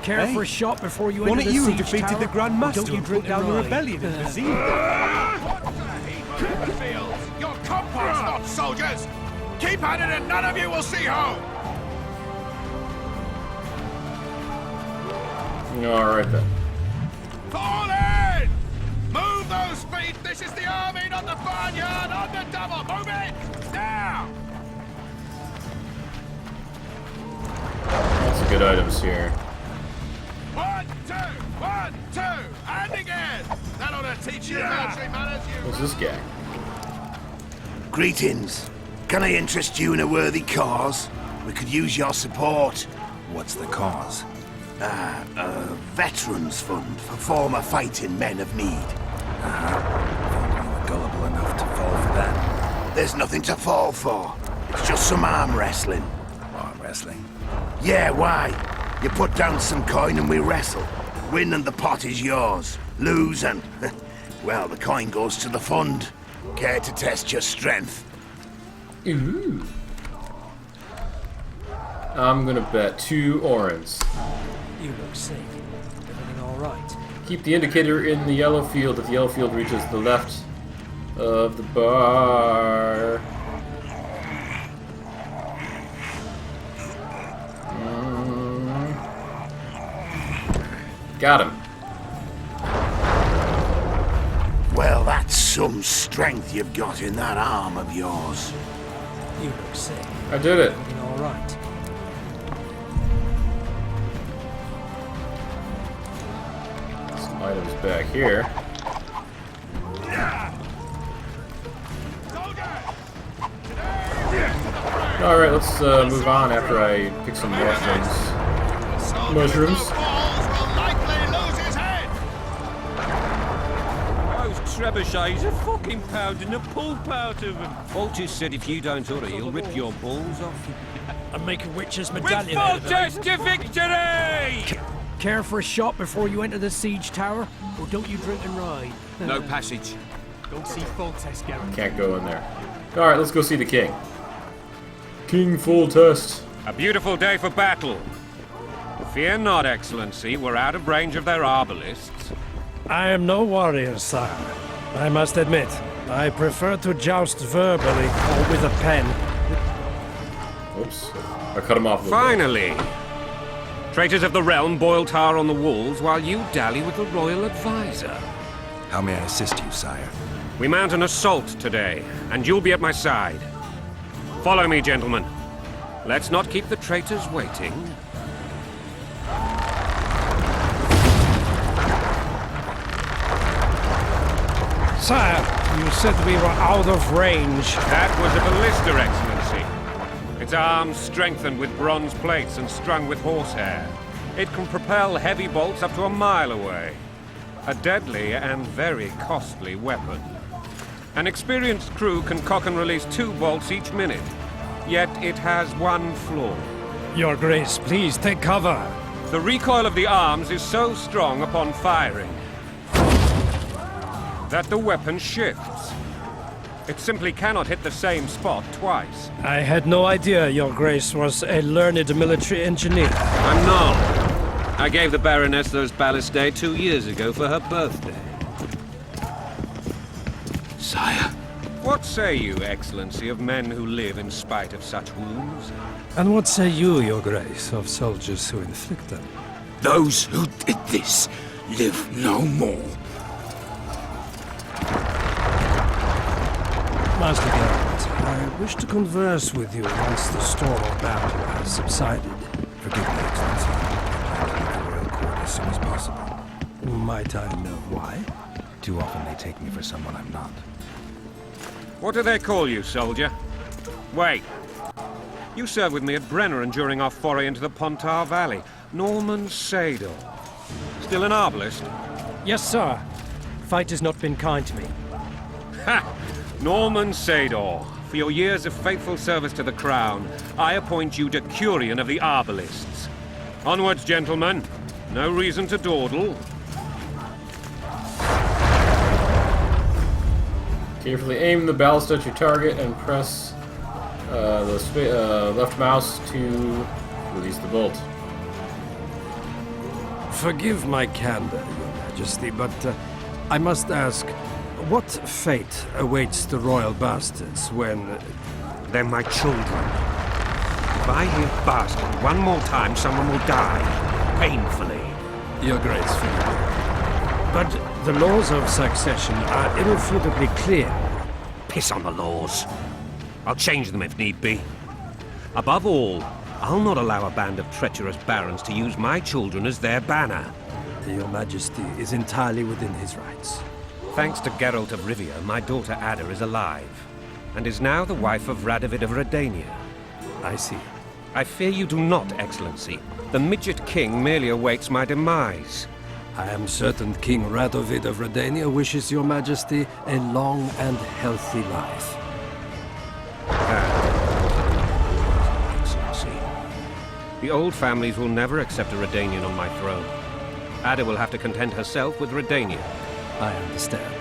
Care for a shot before you enter the siege defeated tower? the Grand Master Don't you and drink put down the rye? rebellion in Vizir. Your comrades, not soldiers! Keep at it and none of you will see home! Alright then. Fall in! Move those feet! This is the army, not the barnyard! On the double! Move it! Now! Lots of good items here. 1, 2, 1, 2, and again! That ought to teach you military manners, you... What's this guy? Greetings. Can I interest you in a worthy cause? We could use your support. What's the cause? A veterans fund for former fighting men of need. Thought you were gullible enough to fall for that. There's nothing to fall for. It's just some arm wrestling. Arm wrestling? Yeah, why? You put down some coin and we wrestle. Win and the pot is yours. Lose and... well, the coin goes to the fund. Care to test your strength? Ooh. I'm gonna bet 2 orens. You look safe. Everything all right? Keep the indicator in the yellow field if the yellow field reaches the left of the bar. Got him. Well, that's some strength you've got in that arm of yours. You look safe. I did it. Everything all right? Some items back here. Alright, let's move on after I pick some mushrooms. Mushrooms. Those trebuchets are fucking pounding the pulp out of them. Folters said if you don't order, he'll rip your balls off. And make a witch's With medallion out of Folters it. to victory! Care for a shot before you enter the siege tower? Or don't you drink and ride? No passage. Go see Foltest, Garrett. Can't go in there. Alright, let's go see the king. King Foltest. A beautiful day for battle. Fear not, Excellency, we're out of range of their arbalists. I am no warrior, sire. I must admit, I prefer to joust verbally or with a pen. Oops. I cut him off a little bit. Finally! Traitors of the realm boil tar on the walls while you dally with the royal advisor. How may I assist you, sire? We mount an assault today, and you'll be at my side. Follow me, gentlemen. Let's not keep the traitors waiting. Sire, you said we were out of range. That was a ballista, Excellency. Its arms strengthened with bronze plates and strung with horsehair. It can propel heavy bolts up to a mile away. A deadly and very costly weapon. An experienced crew can cock and release 2 bolts each minute. Yet it has one flaw. Your Grace, please take cover. The recoil of the arms is so strong upon firing that the weapon shifts. It simply cannot hit the same spot twice. I had no idea Your Grace was a learned military engineer. I'm not. I gave the Baroness those ballistae 2 years ago for her birthday. Sire, What say you, Excellency, of men who live in spite of such wounds? And what say you, Your Grace, of soldiers who inflict them? Those who did this live no more. Master Geralt, I wish to converse with you once the storm of battle has subsided. Forgive me, Excellency. I plan to leave the royal court as soon as possible. Might I know why? Too often they take me for someone I'm not. What do they call you, soldier? Wait. You served with me at Brenner during our foray into the Pontar Valley. Norman Sador. Still an arbalist? Yes, sir. Fate has not been kind to me. Ha! Norman Sador. For your years of faithful service to the Crown, I appoint you Decurion of the Arbalists. Onwards, gentlemen. No reason to dawdle. Carefully aim the ballista at your target and press the left mouse to release the bolt. Forgive my candor, Your Majesty, but I must ask, what fate awaits the royal bastards when... They're my children. If I hear bastard one more time, someone will die. Painfully. Your Grace, forgive me. But the laws of succession are irrefutably clear. Piss on the laws. I'll change them if need be. Above all, I'll not allow a band of treacherous barons to use my children as their banner. Your Majesty is entirely within his rights. Thanks to Geralt of Rivia, my daughter Ada is alive, and is now the wife of Radovid of Redania. I see. I fear you do not, Excellency. The midget king merely awaits my demise. I am certain King Radovid of Redania wishes Your Majesty a long and healthy life. Excellency. The old families will never accept a Redanian on my throne. Ada will have to content herself with Redania. I understand.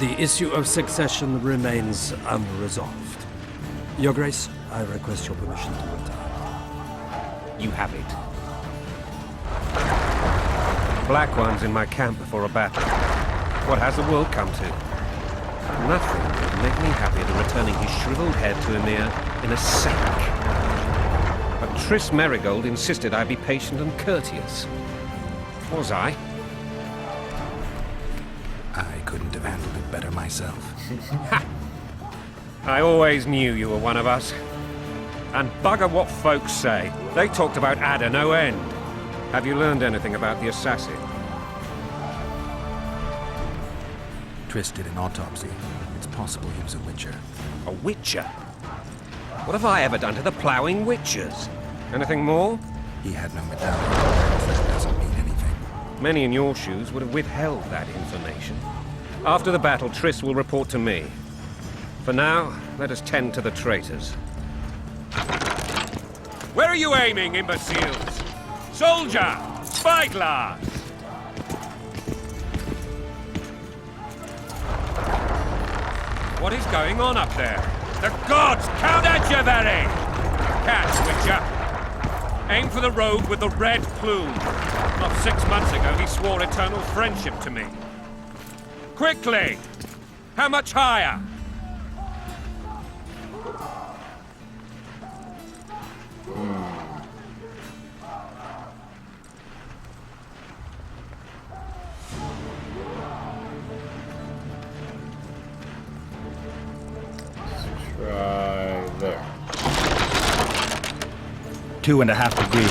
The issue of succession remains unresolved. Your Grace, I request your permission to retire. You have it. Black One's in my camp before a battle. What has the world come to? Nothing would make me happier than returning his shriveled head to Emir in a sack. But Triss Merigold insisted I be patient and courteous. Was I? I couldn't have handled it better myself. Ha! I always knew you were one of us. And bugger what folks say. They talked about Ada no end. Have you learned anything about the assassin? Triss did an autopsy. It's possible he was a witcher. A witcher? What have I ever done to the ploughing witchers? Anything more? He had no medallion. That doesn't mean anything. Many in your shoes would have withheld that information. After the battle, Triss will report to me. For now, let us tend to the traitors. Where are you aiming, imbeciles? Soldier! Spyglass! What is going on up there? The gods count at you, Very! Catch, Witcher! Aim for the rogue with the red plume. Not 6 months ago, he swore eternal friendship to me. Quickly! How much higher? Try there. 2.5 degrees.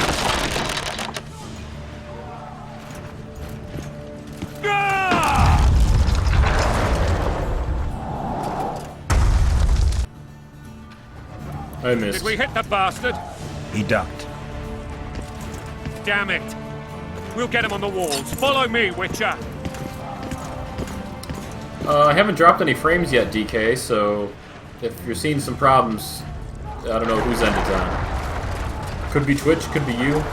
I missed. Did we hit the bastard? He ducked. Damn it! We'll get him on the walls. Follow me, Witcher! I haven't dropped any frames yet, DK, so if you're seeing some problems, I don't know whose end it's on. Could be Twitch, could be you.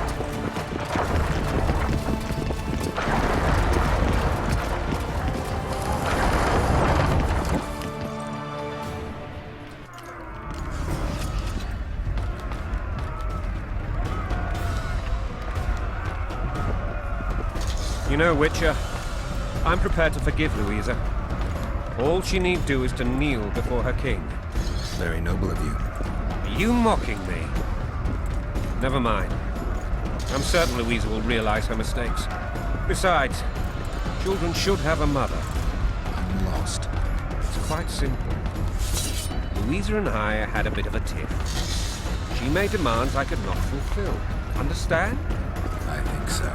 You know, Witcher, I'm prepared to forgive Louisa. All she need do is to kneel before her king. Very noble of you. Are you mocking me? Never mind. I'm certain Louisa will realize her mistakes. Besides, children should have a mother. I'm lost. It's quite simple. Louisa and I had a bit of a tiff. She made demands I could not fulfill. Understand? I think so.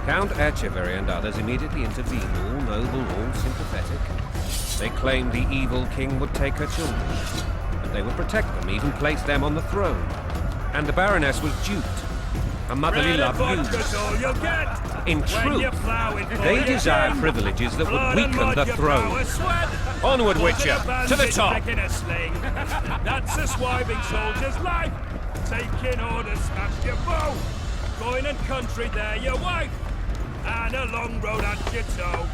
Count Etcheverry and others immediately intervened, all noble, all sympathetic. They claimed the evil king would take her children, and they would protect them, even place them on the throne. And the Baroness was duped. Her motherly love used. In truth, they desire privileges that would weaken the throne. Onward, Witcher, to the top! That's a swiving soldier's life. Taking orders, smash your bow. Going and country there, your wife. And a long road at your toe.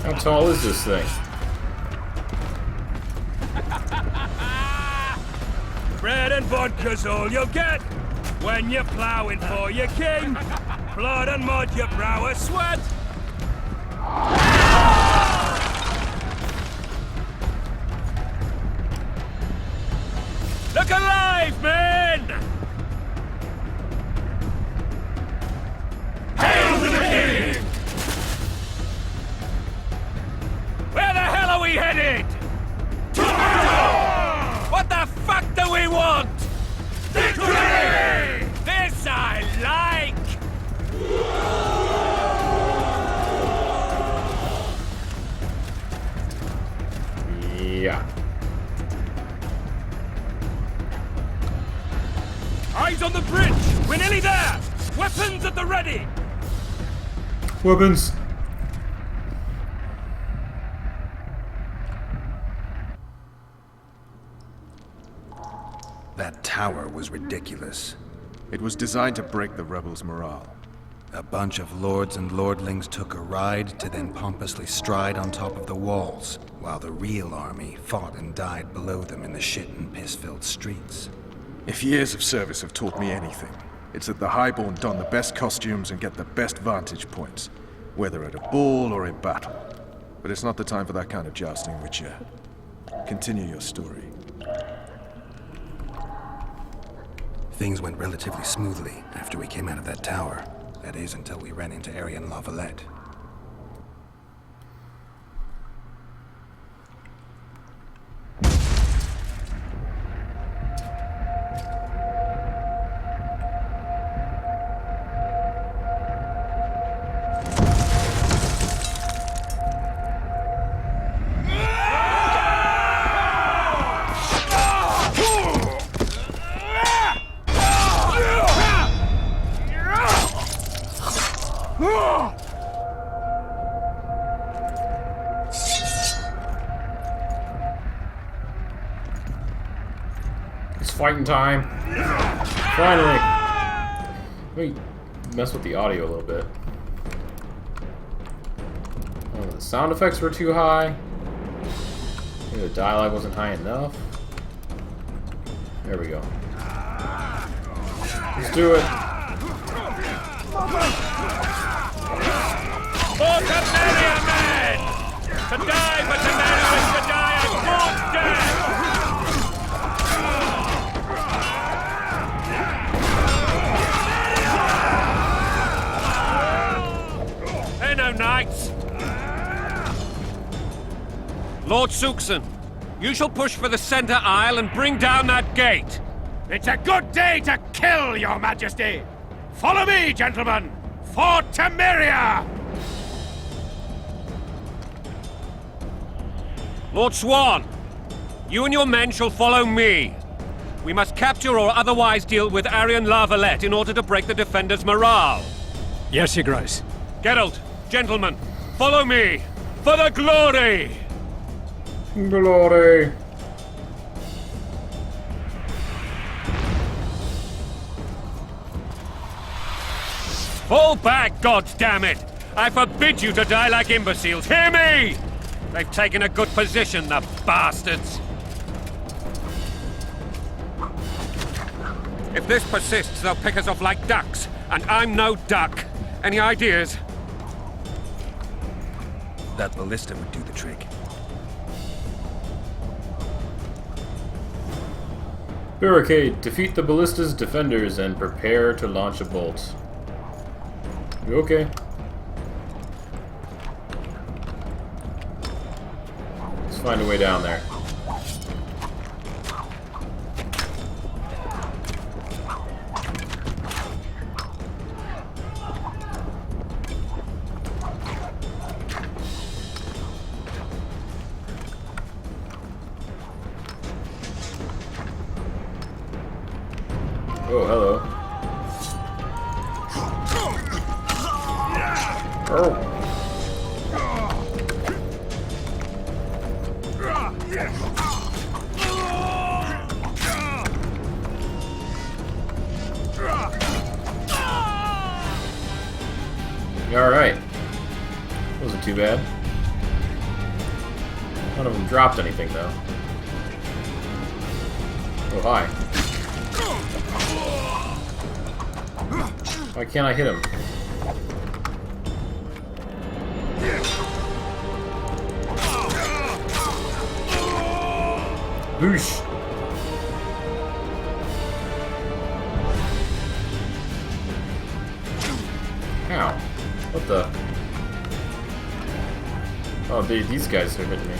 How tall is this thing? Bread and vodka's all you'll get when you're ploughing for your king. Blood and mud, your brow a sweat. Look alive, men! Hail to the king! Where the hell are we headed? What the fuck do we want? Victory! This I like! Yeah. Eyes on the bridge! We're nearly there! Weapons at the ready! Weapons! That tower was ridiculous. It was designed to break the rebels' morale. A bunch of lords and lordlings took a ride to then pompously stride on top of the walls, while the real army fought and died below them in the shit and piss-filled streets. If years of service have taught me anything, it's that the Highborn don the best costumes and get the best vantage points, whether at a ball or in battle. But it's not the time for that kind of jousting, Witcher. Continue your story. Things went relatively smoothly after we came out of that tower. That is, until we ran into Arian La Valette. It's fighting time. Finally. Let me mess with the audio a little bit. Oh, the sound effects were too high. Maybe the dialogue wasn't high enough. There we go. Let's do it. For Temeria, men! To die for Temeria is to die a good death! Hey, no knights! Lord Suxon, you shall push for the center aisle and bring down that gate. It's a good day to kill, your majesty! Follow me, gentlemen! For Temeria! Lord Swan, you and your men shall follow me. We must capture or otherwise deal with Arian La Valette in order to break the defenders' morale. Yes, Your Grace. Geralt, gentlemen, follow me for the glory! Glory. Fall back, goddammit! I forbid you to die like imbeciles. Hear me! They've taken a good position, the bastards. If this persists, they'll pick us off like ducks, and I'm no duck. Any ideas? That ballista would do the trick. Barricade. Defeat the ballista's defenders and prepare to launch a bolt. You okay? Let's find a way down there. Oh, hello. Oh. Alright. Wasn't too bad. None of them dropped anything, though. Oh, hi. Why can't I hit him? Boosh! Ow. What the? Oh, these guys are hitting me.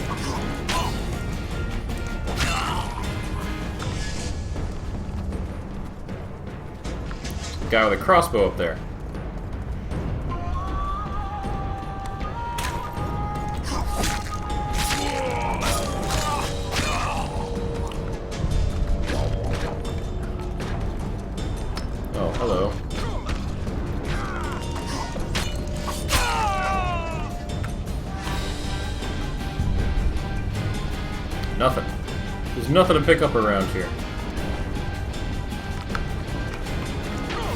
Guy with a crossbow up there. Oh, hello. Nothing. There's nothing to pick up around here.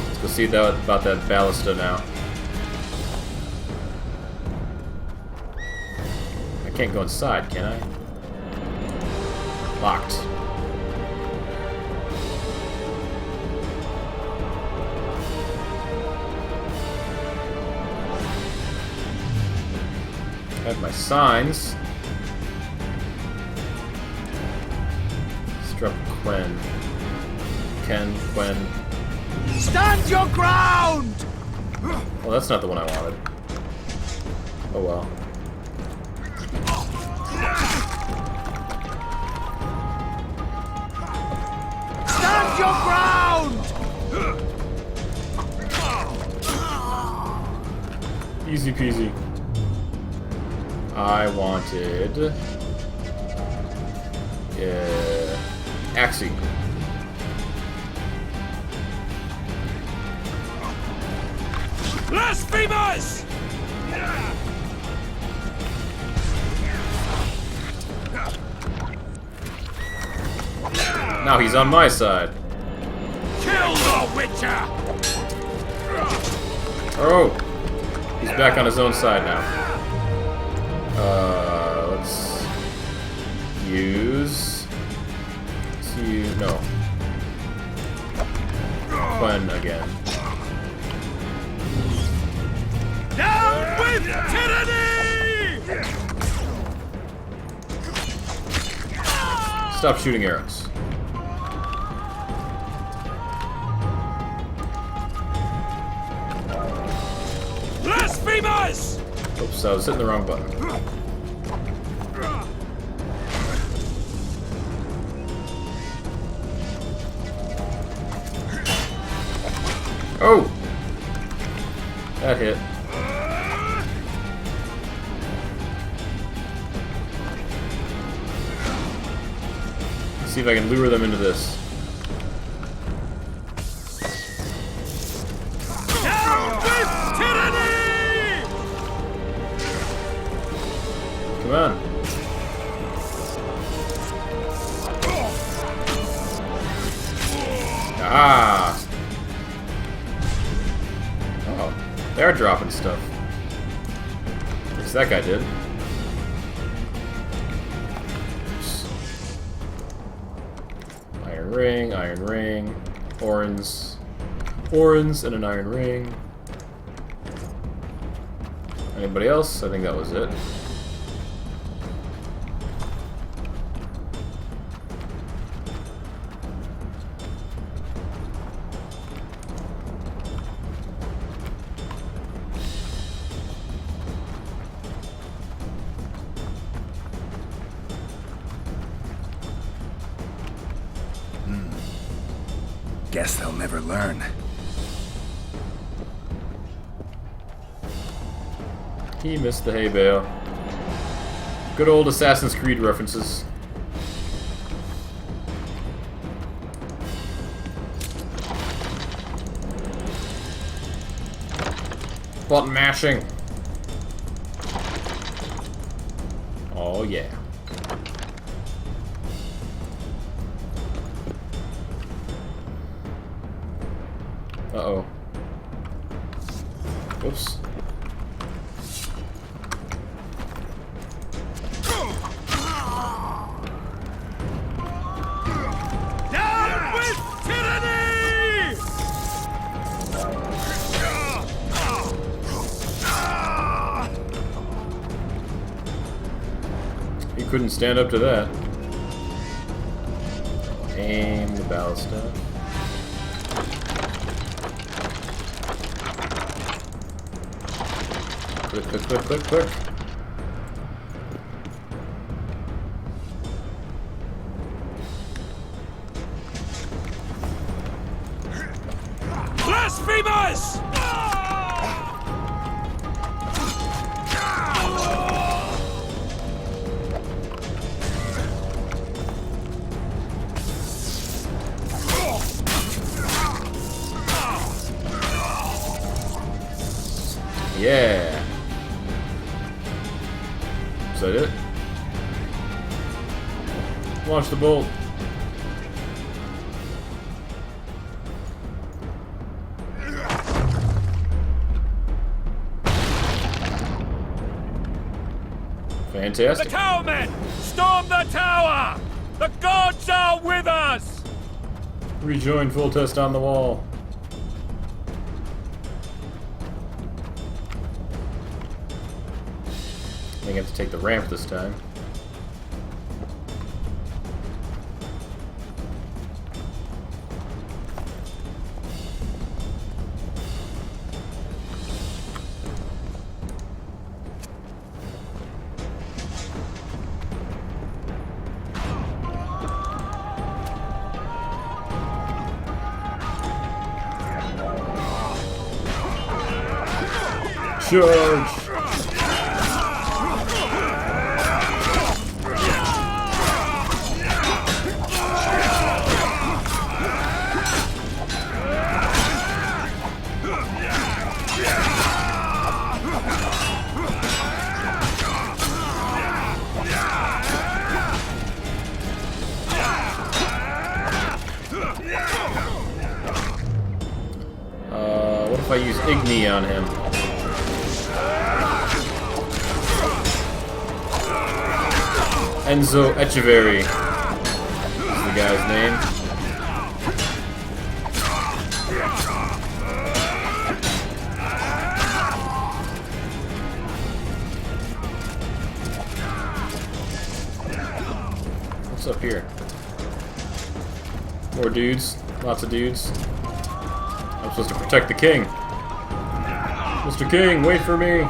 Let's go see about that ballista now. I can't go inside, can I? Locked. I have my signs. Struck Quen. Quen. Stand your ground! Well, that's not the one I wanted. Oh well. Stand your ground! Easy peasy. I wanted... Axie. Blasphemers! Now he's on my side. Kill the Witcher! Oh! He's back on his own side now. Let's use... no. Quen again. Down with tyranny! Stop shooting arrows. Blasphemers! Oops, I was hitting the wrong button. Oh! That hit. Let's see if I can lure them into this. Down with tyranny! Come on. Ah! Oh, they're dropping stuff. At least that guy did. Oops. Iron ring, horns, and an iron ring. Anybody else? I think that was it. Guess they'll never learn. He missed the hay bale. Good old Assassin's Creed references. Button mashing. Oh yeah. Uh-oh. Oops. Down with tyranny! He couldn't stand up to that. Aim the ballista. Quick, quick, quick, quick, quick. Blasphemers! Yeah. Is that it? Launch the bolt. Fantastic. The tower men! Storm the tower! The gods are with us! Rejoin full test on the wall. I think I have to take the ramp this time. Charge! What if I use Igni on him? Enzo Echeverry is the guy's name. What's up here? More dudes. Lots of dudes. I'm supposed to protect the king. Mr. King, wait for me.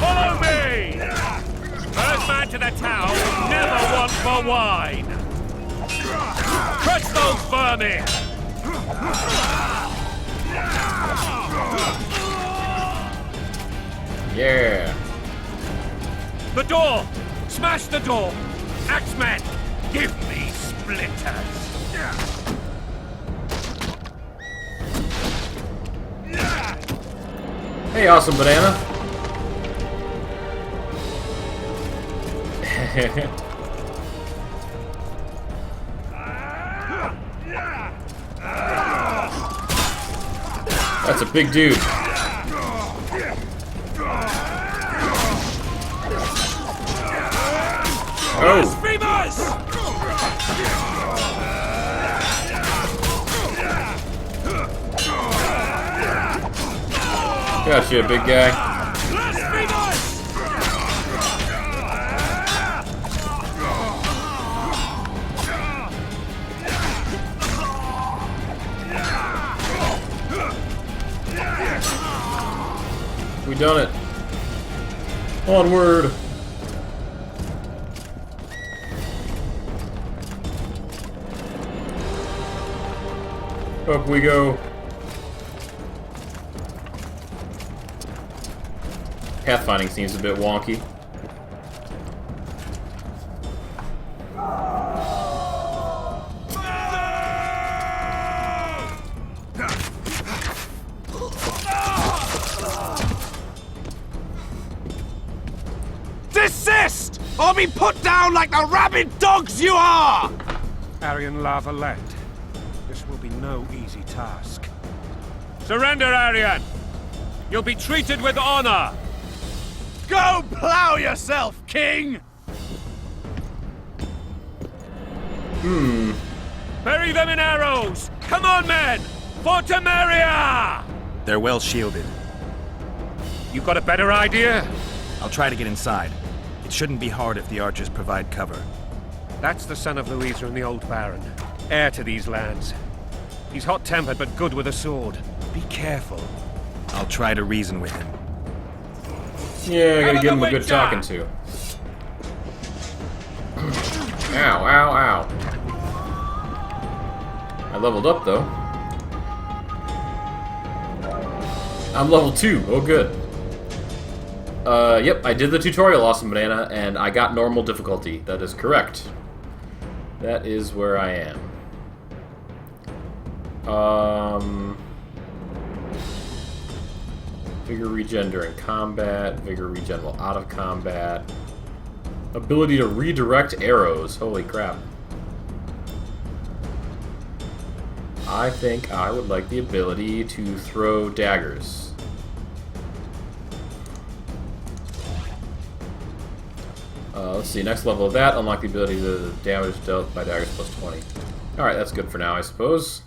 Follow me! First man to the tower will never want for wine! Crush those vermin! Yeah. The door! Smash the door! Axeman, give me splinters! Hey, awesome banana. That's a big dude. Oh. Gotcha, big guy. We done it. Onward. Up we go. Pathfinding seems a bit wonky. Desist! Or be put down like the rabid dogs you are! Aryan La Valette, this will be no easy task. Surrender, Aryan! You'll be treated with honor! Go plow yourself, king! Bury them in arrows! Come on, men! For Temeria! They're well shielded. You got a better idea? I'll try to get inside. It shouldn't be hard if the archers provide cover. That's the son of Louisa and the old Baron. Heir to these lands. He's hot-tempered but good with a sword. Be careful. I'll try to reason with him. Yeah, I gotta give him a good talking to. Ow, ow, ow. I leveled up, though. I'm level 2. Oh, good. Yep, I did the tutorial, Awesome Banana, and I got normal difficulty. That is correct. That is where I am. Vigor regen during combat, vigor regen while out of combat. Ability to redirect arrows. Holy crap. I think I would like the ability to throw daggers. Let's see, next level of that, unlock the ability to damage dealt by daggers plus 20. Alright, that's good for now, I suppose.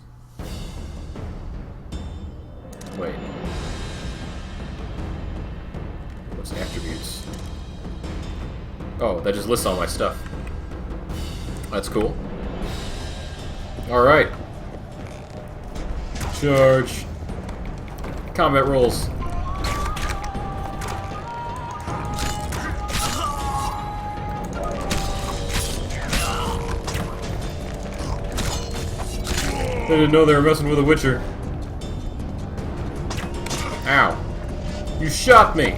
Wait. What's attributes? Oh, that just lists all my stuff. That's cool. Alright. Charge. Combat rolls. I didn't know they were messing with a Witcher. Ow. You shot me!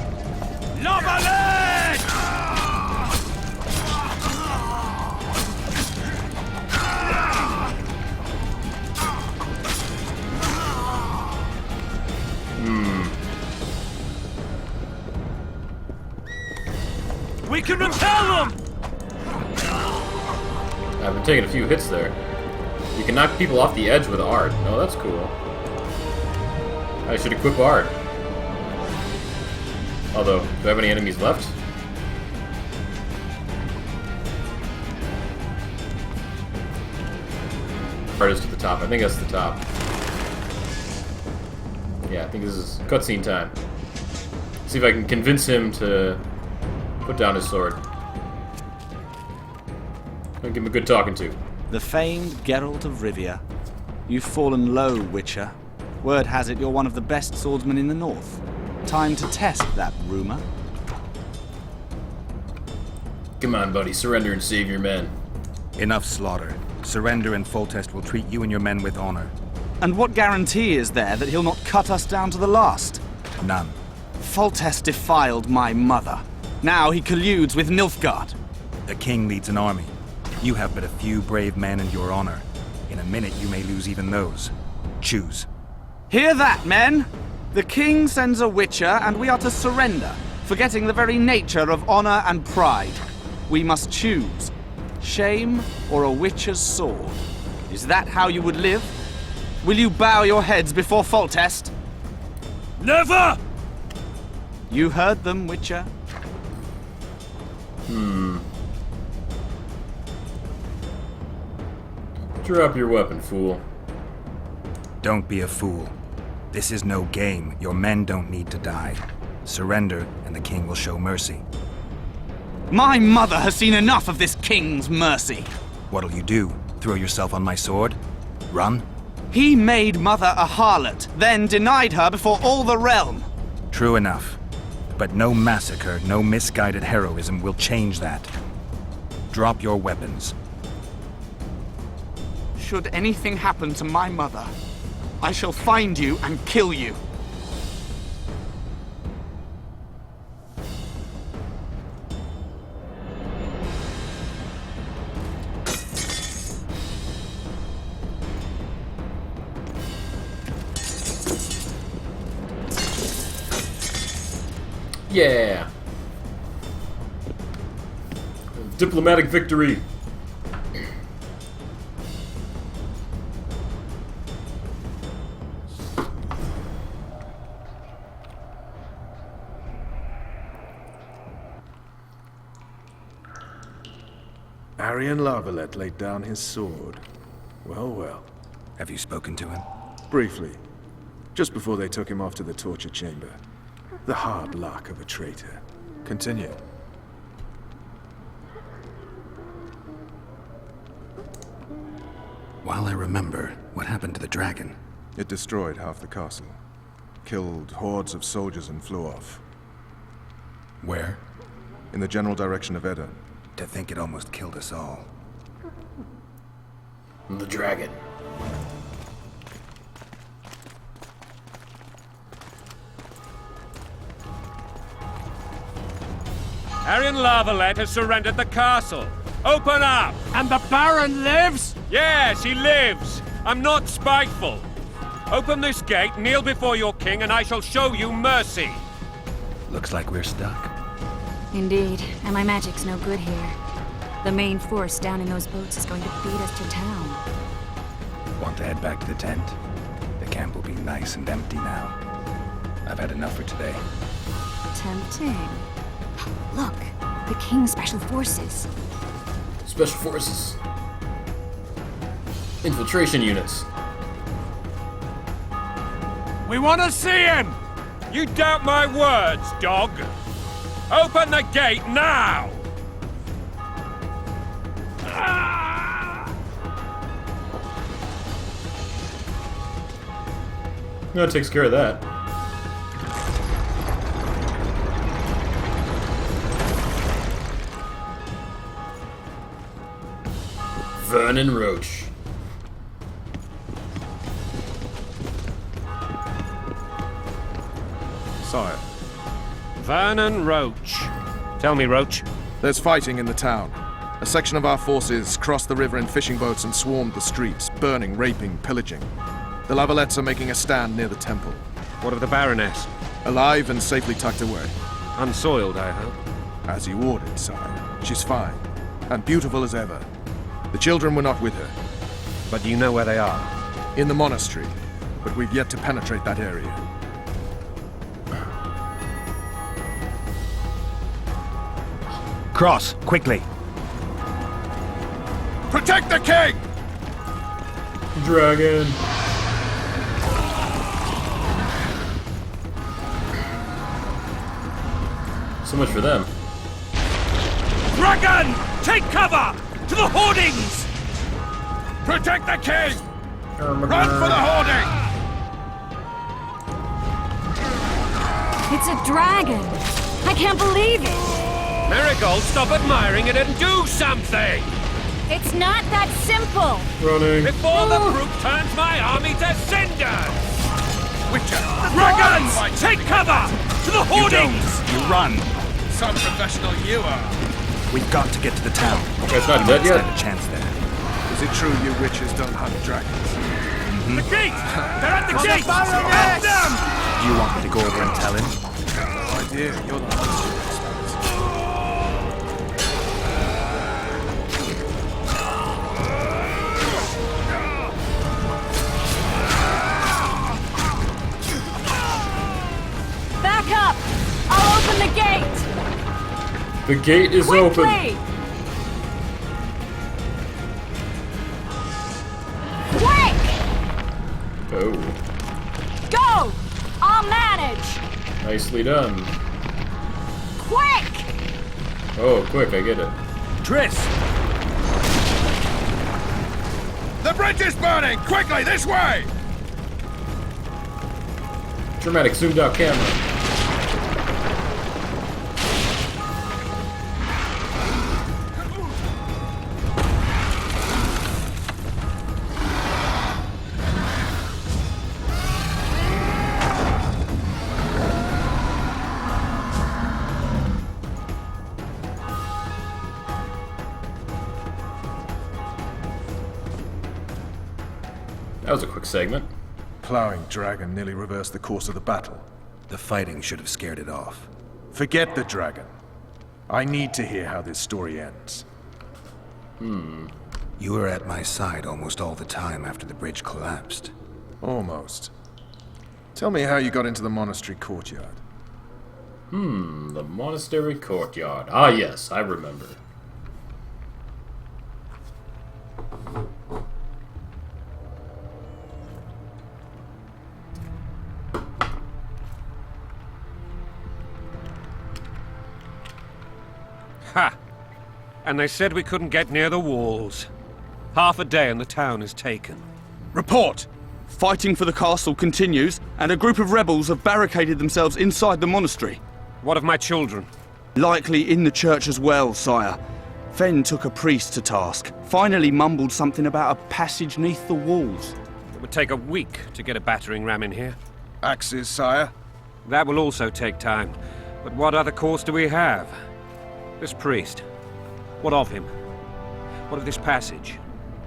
We can repel them! I've been taking a few hits there. You can knock people off the edge with Ard. Oh, that's cool. I should equip Ard. Although, do I have any enemies left? Ard is to the top. I think that's the top. Yeah, I think this is cutscene time. See if I can convince him to put down his sword. I'll give him a good talking to. The famed Geralt of Rivia. You've fallen low, Witcher. Word has it you're one of the best swordsmen in the north. Time to test that rumor. Come on, buddy. Surrender and save your men. Enough slaughter. Surrender and Foltest will treat you and your men with honor. And what guarantee is there that he'll not cut us down to the last? None. Foltest defiled my mother. Now he colludes with Nilfgaard. The king leads an army. You have but a few brave men and your honor. In a minute you may lose even those. Choose. Hear that, men! The king sends a Witcher and we are to surrender, forgetting the very nature of honor and pride. We must choose. Shame or a Witcher's sword. Is that how you would live? Will you bow your heads before Foltest? Never! You heard them, Witcher. Drop your weapon, fool. Don't be a fool. This is no game. Your men don't need to die. Surrender, and the king will show mercy. My mother has seen enough of this king's mercy. What'll you do? Throw yourself on my sword? Run? He made mother a harlot, then denied her before all the realm. True enough. But no massacre, no misguided heroism will change that. Drop your weapons. Should anything happen to my mother, I shall find you and kill you. Yeah. Diplomatic victory. Arian Larvalet laid down his sword. Well, well. Have you spoken to him? Briefly. Just before they took him off to the torture chamber. The hard luck of a traitor. Continue. While I remember, what happened to the dragon? It destroyed half the castle. Killed hordes of soldiers and flew off. Where? In the general direction of Edda. To think it almost killed us all. The dragon. Arian Larvalet has surrendered the castle. Open up! And the Baron lives? Yes, he lives. I'm not spiteful. Open this gate, kneel before your king, and I shall show you mercy. Looks like we're stuck. Indeed, and my magic's no good here. The main force down in those boats is going to beat us to town. Want to head back to the tent? The camp will be nice and empty now. I've had enough for today. Tempting. Look, the King's Special Forces. Special Forces. Infiltration units. We want to see him! You doubt my words, dog? Open the gate now! That takes care of that. Vernon Roach. Sire. Vernon Roach. Tell me, Roach. There's fighting in the town. A section of our forces crossed the river in fishing boats and swarmed the streets, burning, raping, pillaging. The Lavalets are making a stand near the temple. What of the Baroness? Alive and safely tucked away. Unsoiled, I hope. As you ordered, sire. She's fine. And beautiful as ever. The children were not with her. But you know where they are? In the monastery. But we've yet to penetrate that area. Cross, quickly. Protect the king! Dragon. So much for them. Dragon! Take cover! To the hoardings! Protect the king! Run for the hoarding! It's a dragon! I can't believe it! Marigold, stop admiring it and do something! It's not that simple! Running. Before the brute turns my army to cinders! Witcher! Dragons! Take cover! To the hoardings! You run. Some professional you are. We've got to get to the town. It's not dead Stand yet. a chance there. Is it true you witches don't hunt dragons? The gate! They're at the gate! Baroness! Help them! Do you want me to go over and tell him? No idea. You're the hunter. Back up! I'll open the gate! The gate is open. Quickly! Quick! Oh. Go! I'll manage! Nicely done. Quick! Oh, quick, I get it. Triss! The bridge is burning! Quickly, this way! Dramatic zoomed out camera. That was a quick segment. Plowing dragon nearly reversed the course of the battle. The fighting should have scared it off. Forget the dragon. I need to hear how this story ends. You were at my side almost all the time after the bridge collapsed. Almost. Tell me how you got into the monastery courtyard. The monastery courtyard. Ah, yes, I remember. Ha! And they said we couldn't get near the walls. Half a day and the town is taken. Report! Fighting for the castle continues, and a group of rebels have barricaded themselves inside the monastery. What of my children? Likely in the church as well, sire. Fen took a priest to task, finally mumbled something about a passage neath the walls. It would take a week to get a battering ram in here. Axes, sire? That will also take time. But what other course do we have? This priest. What of him? What of this passage?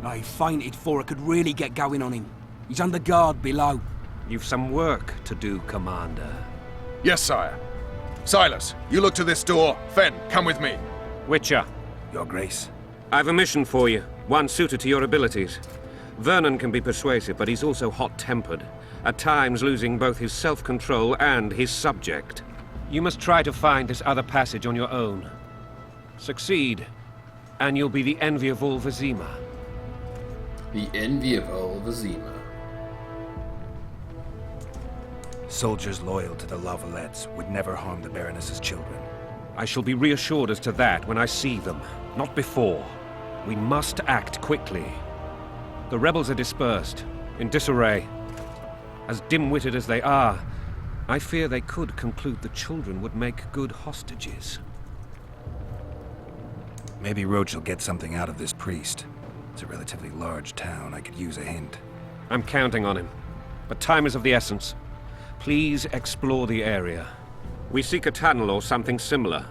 I fainted before I could really get going on him. He's under guard below. You've some work to do, Commander. Yes, sire. Silas, you look to this door. Fen, come with me. Witcher. Your Grace. I've a mission for you, one suited to your abilities. Vernon can be persuasive, but he's also hot-tempered, at times losing both his self-control and his subject. You must try to find this other passage on your own. Succeed, and you'll be the envy of all Vizima. The envy of all Vizima. Soldiers loyal to the La Valettes would never harm the Baroness's children. I shall be reassured as to that when I see them, not before. We must act quickly. The rebels are dispersed, in disarray. As dim-witted as they are, I fear they could conclude the children would make good hostages. Maybe Roach will get something out of this priest. It's a relatively large town. I could use a hint. I'm counting on him, but time is of the essence. Please explore the area. We seek a tunnel or something similar.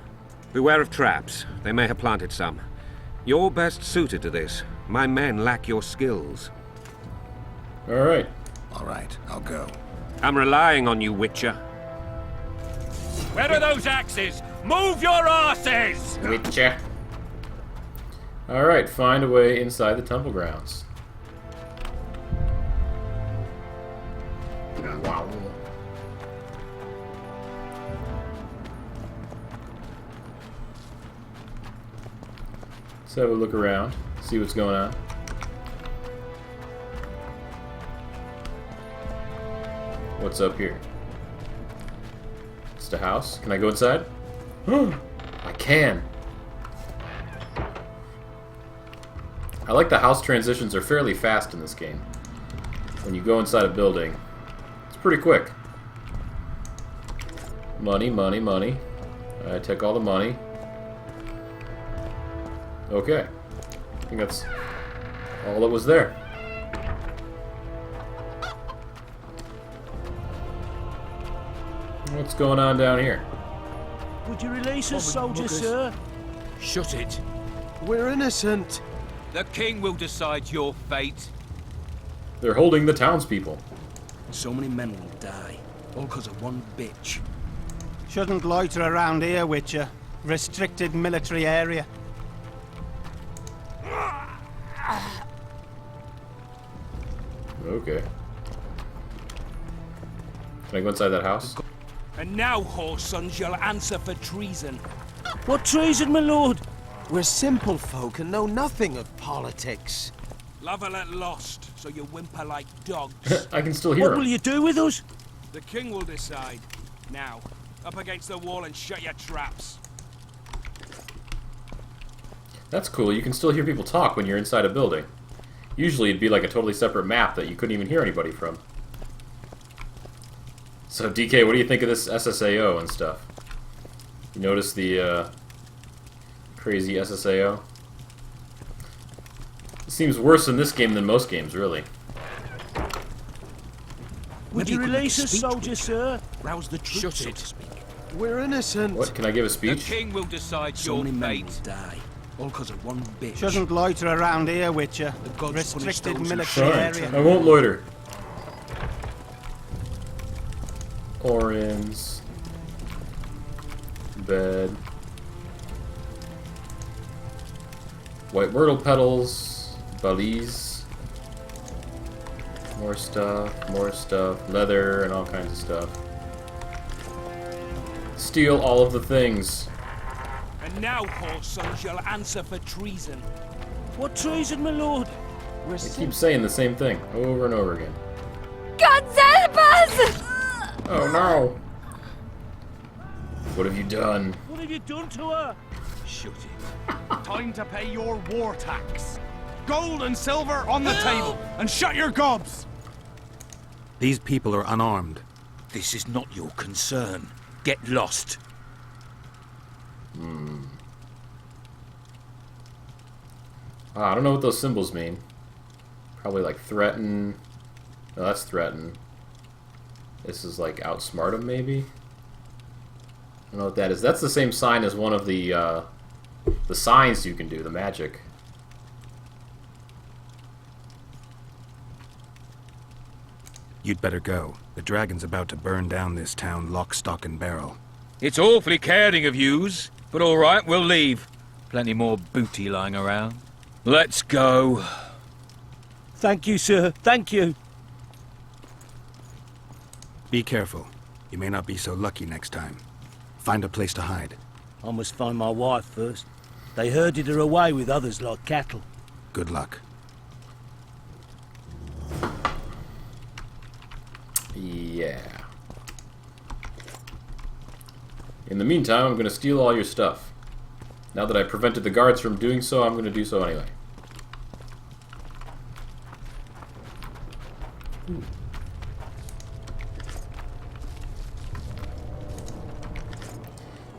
Beware of traps. They may have planted some. You're best suited to this. My men lack your skills. Alright. Alright, I'll go. I'm relying on you, Witcher. Where are those axes? Move your asses! Witcher. Alright, find a way inside the temple grounds. Wow. Let's have a look around, see what's going on. What's up here? It's the house. Can I go inside? I can. I like the house transitions are fairly fast in this game. When you go inside a building, it's pretty quick. Money, money, money. I take all the money. Okay. I think that's all that was there. What's going on down here? Would you release us, soldier, sir? Shut it. We're innocent. The king will decide your fate. They're holding the townspeople. So many men will die, all because of one bitch. Shouldn't loiter around here, Witcher. Restricted military area. Okay. Can I go inside that house? And now, whoresons, you'll answer for treason. What treason, my lord? We're simple folk and know nothing of politics. La Valette lost, so you whimper like dogs. I can still hear What him. will you do with us? The king will decide. Now, up against the wall and shut your traps. That's cool. You can still hear people talk when you're inside a building. Usually it'd be like a totally separate map that you couldn't even hear anybody from. So DK, what do you think of this SSAO and stuff? You notice the crazy SSAO? It seems worse in this game than most games, really. Would you release us, soldier, sir? Rouse the troops, so to speak. We're innocent. What? Can I give a The speech? king will decide your fate. Die, All because of one bitch. Shouldn't loiter around here, Witcher. The gods punish Restricted those who military Alright, area. I won't loiter. Orens. Bed. White myrtle petals. Valise. More stuff. Leather and all kinds of stuff. Steal all of the things. And now, whoreson, you'll answer for treason. What treason, my lord? They keep saying the same thing over and over again. God help us! Oh no! What have you done? What have you done to her? Shut it. Time to pay your war tax. Gold and silver on the table, and shut your gobs! These people are unarmed. This is not your concern. Get lost. I don't know what those symbols mean. Probably like threaten. No, that's threaten. This is like outsmart them, maybe? I don't know what that is. That's the same sign as one of the signs you can do, the magic. You'd better go. The dragon's about to burn down this town lock, stock, and barrel. It's awfully caring of yous, but all right, we'll leave. Plenty more booty lying around. Let's go. Thank you, sir. Thank you. Be careful. You may not be so lucky next time. Find a place to hide. I must find my wife first. They herded her away with others like cattle. Good luck. Yeah. In the meantime, I'm going to steal all your stuff. Now that I prevented the guards from doing so, I'm going to do so anyway.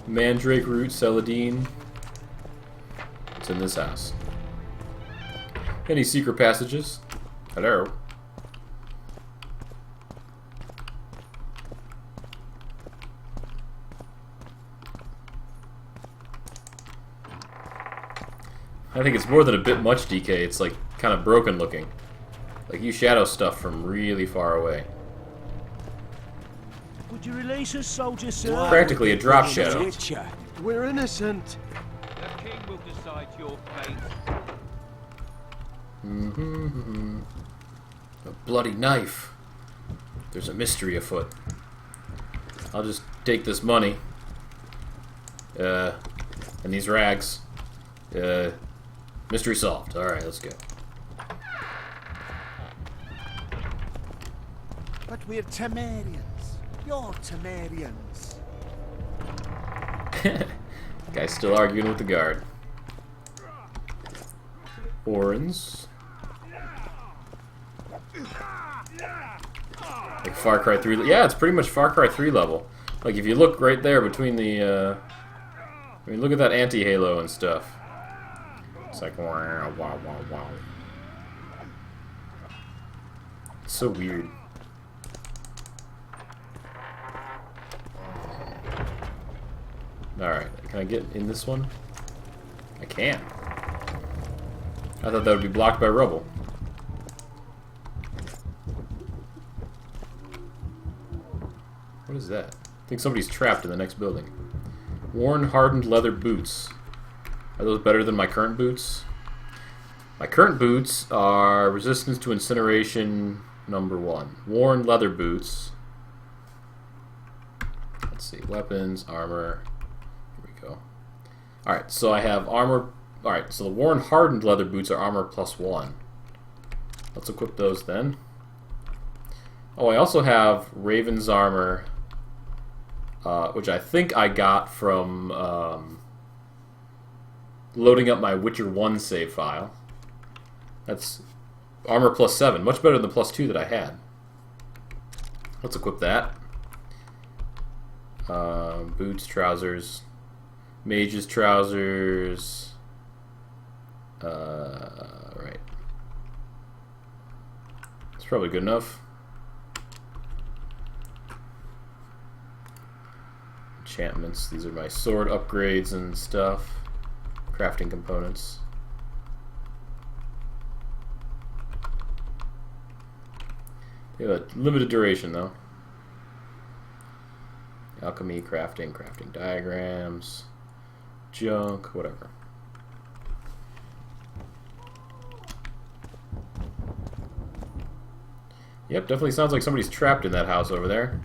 Mandrake root, celadine. It's in this house. Any secret passages? Hello. I think it's more than a bit much DK. It's like kind of broken looking. Like you shadow stuff from really far away. Would you release us, soldier, sir? Practically a drop shadow. We're innocent. The king will decide your fate. A bloody knife. There's a mystery afoot. I'll just take this money. And these rags. Mystery solved. Alright, let's go. But we're Temerians. You're Temerians. Guy's still arguing with the guard. Orens. Like Far Cry 3. Yeah, it's pretty much Far Cry 3 level. Like if you look right there between the I mean, look at that anti-halo and stuff. It's like wow, wow, wow, wow. It's so weird. Alright, can I get in this one? I can. I thought that would be blocked by rubble. What is that? I think somebody's trapped in the next building. Worn, hardened leather boots. Are those better than my current boots? My current boots are resistance to incineration #1. Worn leather boots. Let's see. Weapons, armor. Here we go. Alright, so I have armor. Alright, so the worn, hardened leather boots are armor +1. Let's equip those then. Oh, I also have Raven's armor, which I think I got from loading up my Witcher 1 save file. That's armor +7, much better than the +2 that I had. Let's equip that. Boots, trousers, mage's trousers. Right. It's probably good enough. Enchantments. These are my sword upgrades and stuff. crafting components. They have a limited duration, though. Alchemy, crafting diagrams, junk, whatever. Yep, definitely sounds like somebody's trapped in that house over there.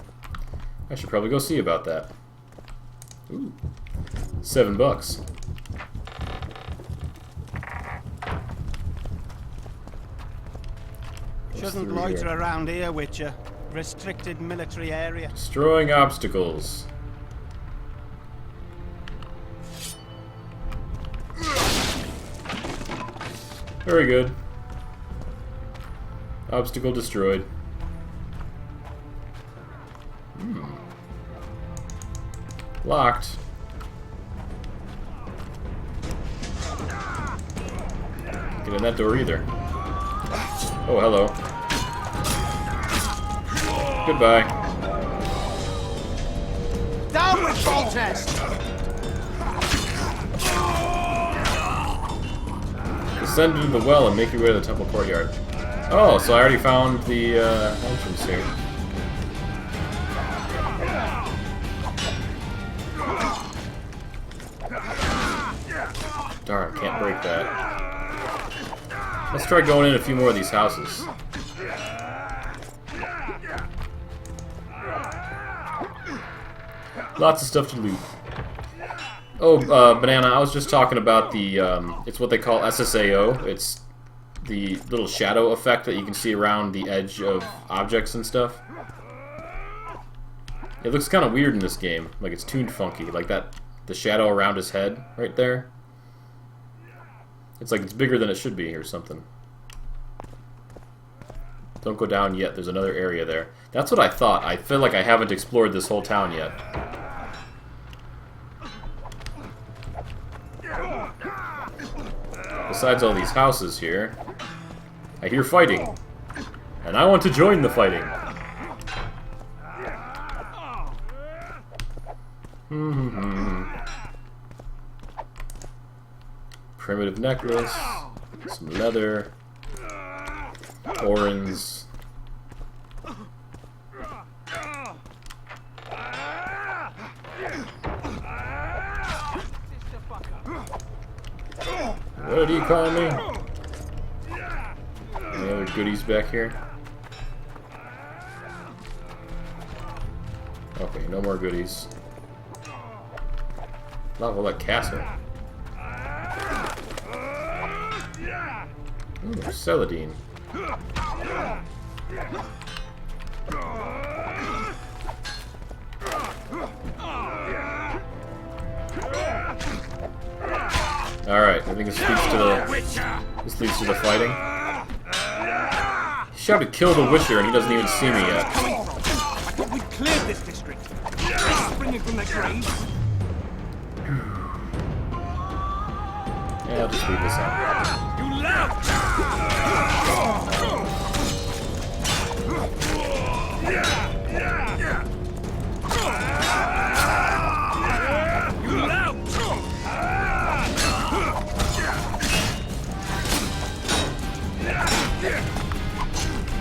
I should probably go see about that. Ooh, $7. Shouldn't loiter around here, Witcher. Restricted military area. Destroying obstacles. Very good. Obstacle destroyed. Locked. Can't get in that door either. Oh, hello. Goodbye. Down with Foltest! Descend into the well and make your way to the temple courtyard. Oh, so I already found the entrance here. Darn, can't break that. Let's try going in a few more of these houses. Lots of stuff to loot. Oh, Banana, I was just talking about the, it's what they call SSAO. It's the little shadow effect that you can see around the edge of objects and stuff. It looks kind of weird in this game. Like it's tuned funky. Like that, the shadow around his head right there. It's like it's bigger than it should be or something. Don't go down yet. There's another area there. That's what I thought. I feel like I haven't explored this whole town yet. Besides all these houses here, I hear fighting. And I want to join the fighting. Primitive necklace, some leather, orens. What do you call me? Any other goodies back here? Okay, no more goodies. Lavalette Castle. Ooh, Celadine. Alright, I think this leads to the fighting. He shouted kill the Witcher and he doesn't even see me yet. I thought we'd cleared this district. Springing from their graves. Yeah, I'll just leave this out. You lout! You lout!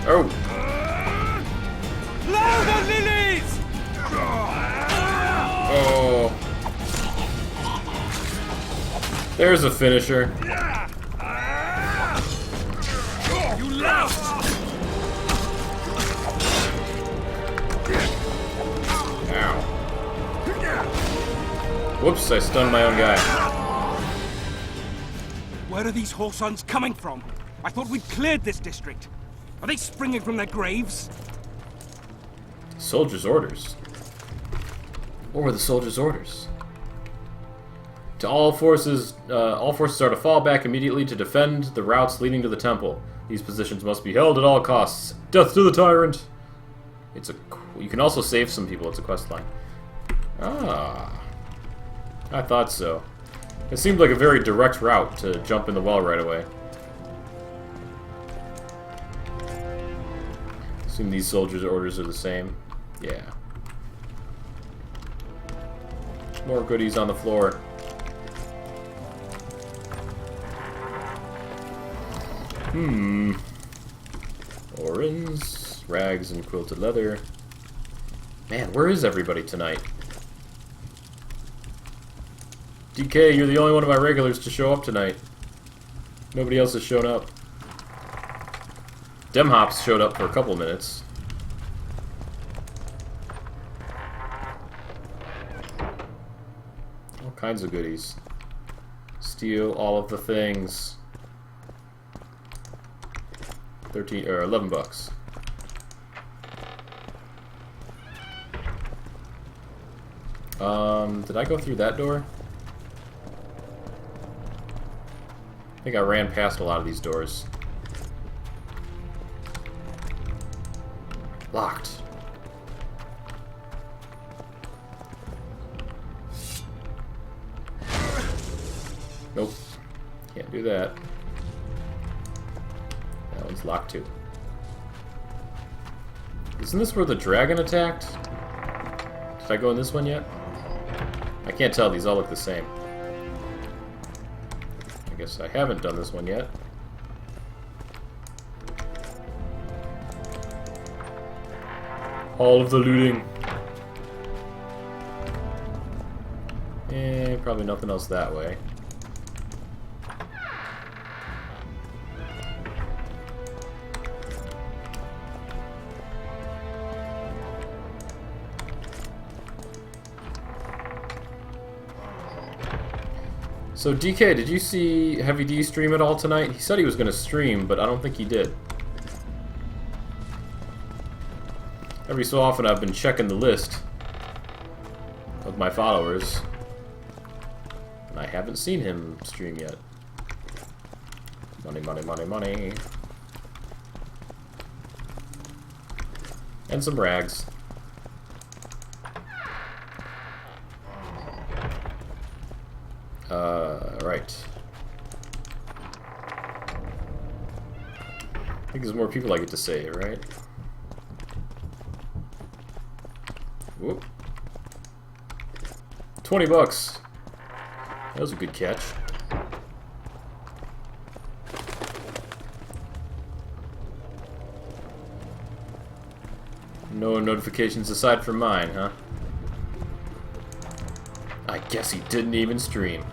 Oh! Louder, lilies! Oh! There's a finisher. You lout! Ow. Whoops, I stunned my own guy. Where are these whoresons coming from? I thought we'd cleared this district. Are they springing from their graves? Soldiers' orders. What were the soldiers' orders? To all forces are to fall back immediately to defend the routes leading to the temple. These positions must be held at all costs. Death to the tyrant! You can also save some people. It's a quest line. Ah. I thought so. It seemed like a very direct route to jump in the well right away. Assume these soldiers' orders are the same. Yeah. More goodies on the floor. Orens, rags, and quilted leather. Man, where is everybody tonight? DK, you're the only one of my regulars to show up tonight. Nobody else has shown up. Demhops showed up for a couple minutes. All kinds of goodies. Steal all of the things. 13 or 11 bucks. Did I go through that door? I think I ran past a lot of these doors. Locked. Nope. Can't do that. That one's locked too. Isn't this where the dragon attacked? Did I go in this one yet? I can't tell. These all look the same. I guess I haven't done this one yet. All of the looting. Probably nothing else that way. So DK, did you see Heavy D stream at all tonight? He said he was going to stream, but I don't think he did. Every so often I've been checking the list of my followers, and I haven't seen him stream yet. Money, money, money, money. And some rags. Right. I think there's more people I get to save, right? Whoop. 20 bucks. That was a good catch. No notifications aside from mine, huh? I guess he didn't even stream.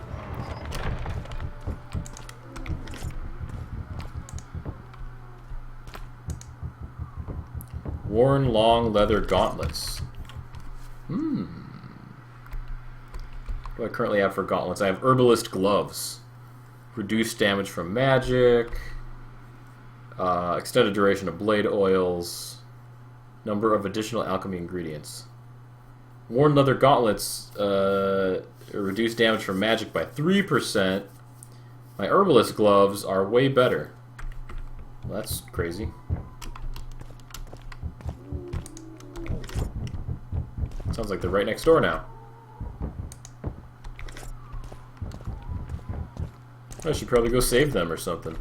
Worn long leather gauntlets. What do I currently have for gauntlets? I have herbalist gloves. Reduced damage from magic. Extended duration of blade oils. Number of additional alchemy ingredients. Worn leather gauntlets reduce damage from magic by 3%. My herbalist gloves are way better. Well, that's crazy. Sounds like they're right next door now. I should probably go save them or something.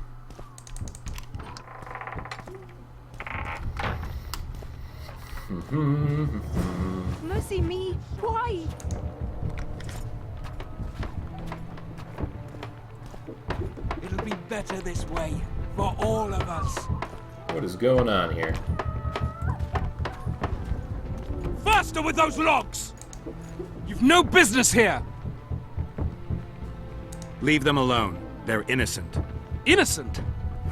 Mercy me! Why? It'll be better this way, for all of us. What is going on here? Faster with those logs! You've no business here! Leave them alone. They're innocent. Innocent?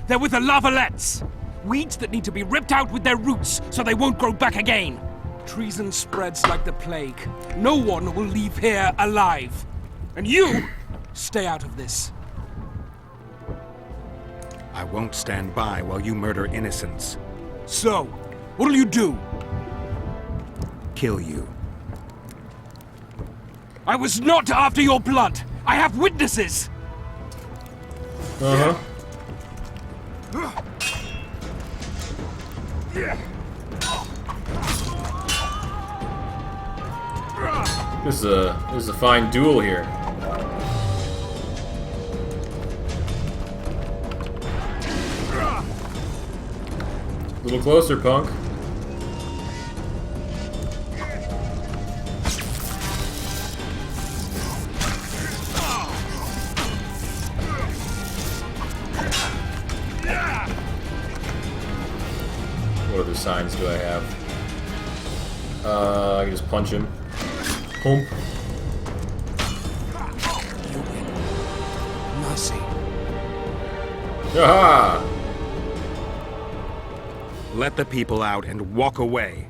They're with the Lavalettes. Weeds that need to be ripped out with their roots so they won't grow back again. Treason spreads like the plague. No one will leave here alive. And you, stay out of this. I won't stand by while you murder innocents. So, what'll you do? Kill you. I was not after your blood. I have witnesses. Uh-huh. This is a fine duel here. A little closer, punk. other signs do I have? I can just punch him. Hump. Mercy. Aha! Let the people out and walk away.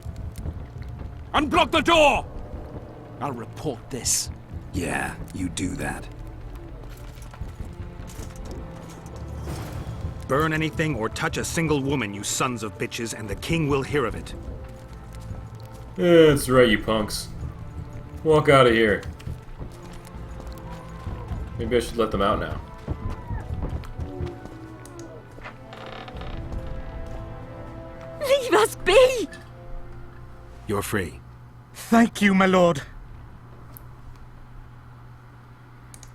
Unblock the door! I'll report this. Yeah, you do that. Burn anything or touch a single woman, you sons of bitches, and the king will hear of it. Yeah, that's right, you punks. Walk out of here. Maybe I should let them out now. Leave us be! You're free. Thank you, my lord.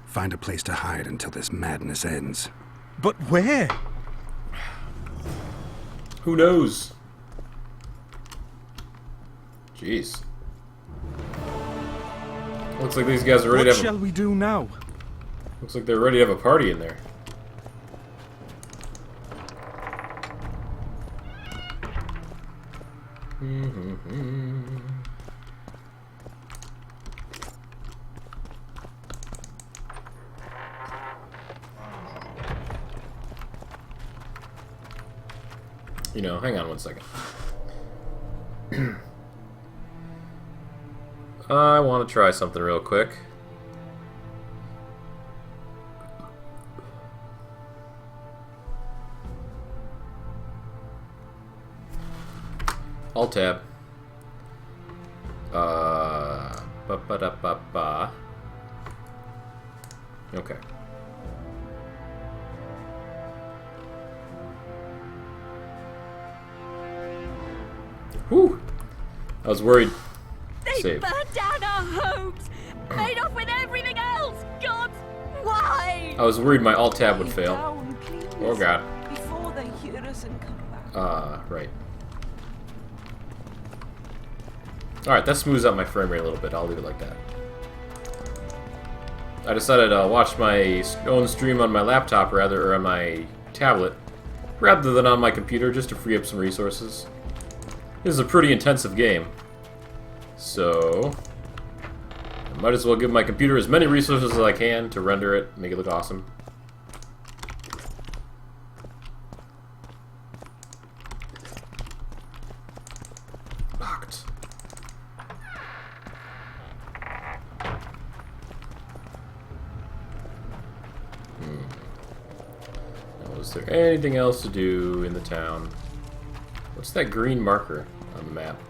Find a place to hide until this madness ends. But where? Who knows? Jeez. Looks like these guys are ready What to have shall we do now? Looks like they're ready to have a party in there. You know, hang on one second. I want to try something real quick. Alt tab. Ba-ba-da-ba-ba. Okay. Whew. I was worried. They Save. burned down our homes, made off with everything else. God, why? I was worried my alt tab would fail. Down, please, Oh god. before they hear us and come back. Right. Alright, that smooths out my frame rate a little bit. I'll leave it like that. I decided to watch my own stream on my laptop, or on my tablet, rather than on my computer, just to free up some resources. This is a pretty intensive game. So, I might as well give my computer as many resources as I can to render it, make it look awesome. Locked. Now, is there anything else to do in the town? What's that green marker on the map?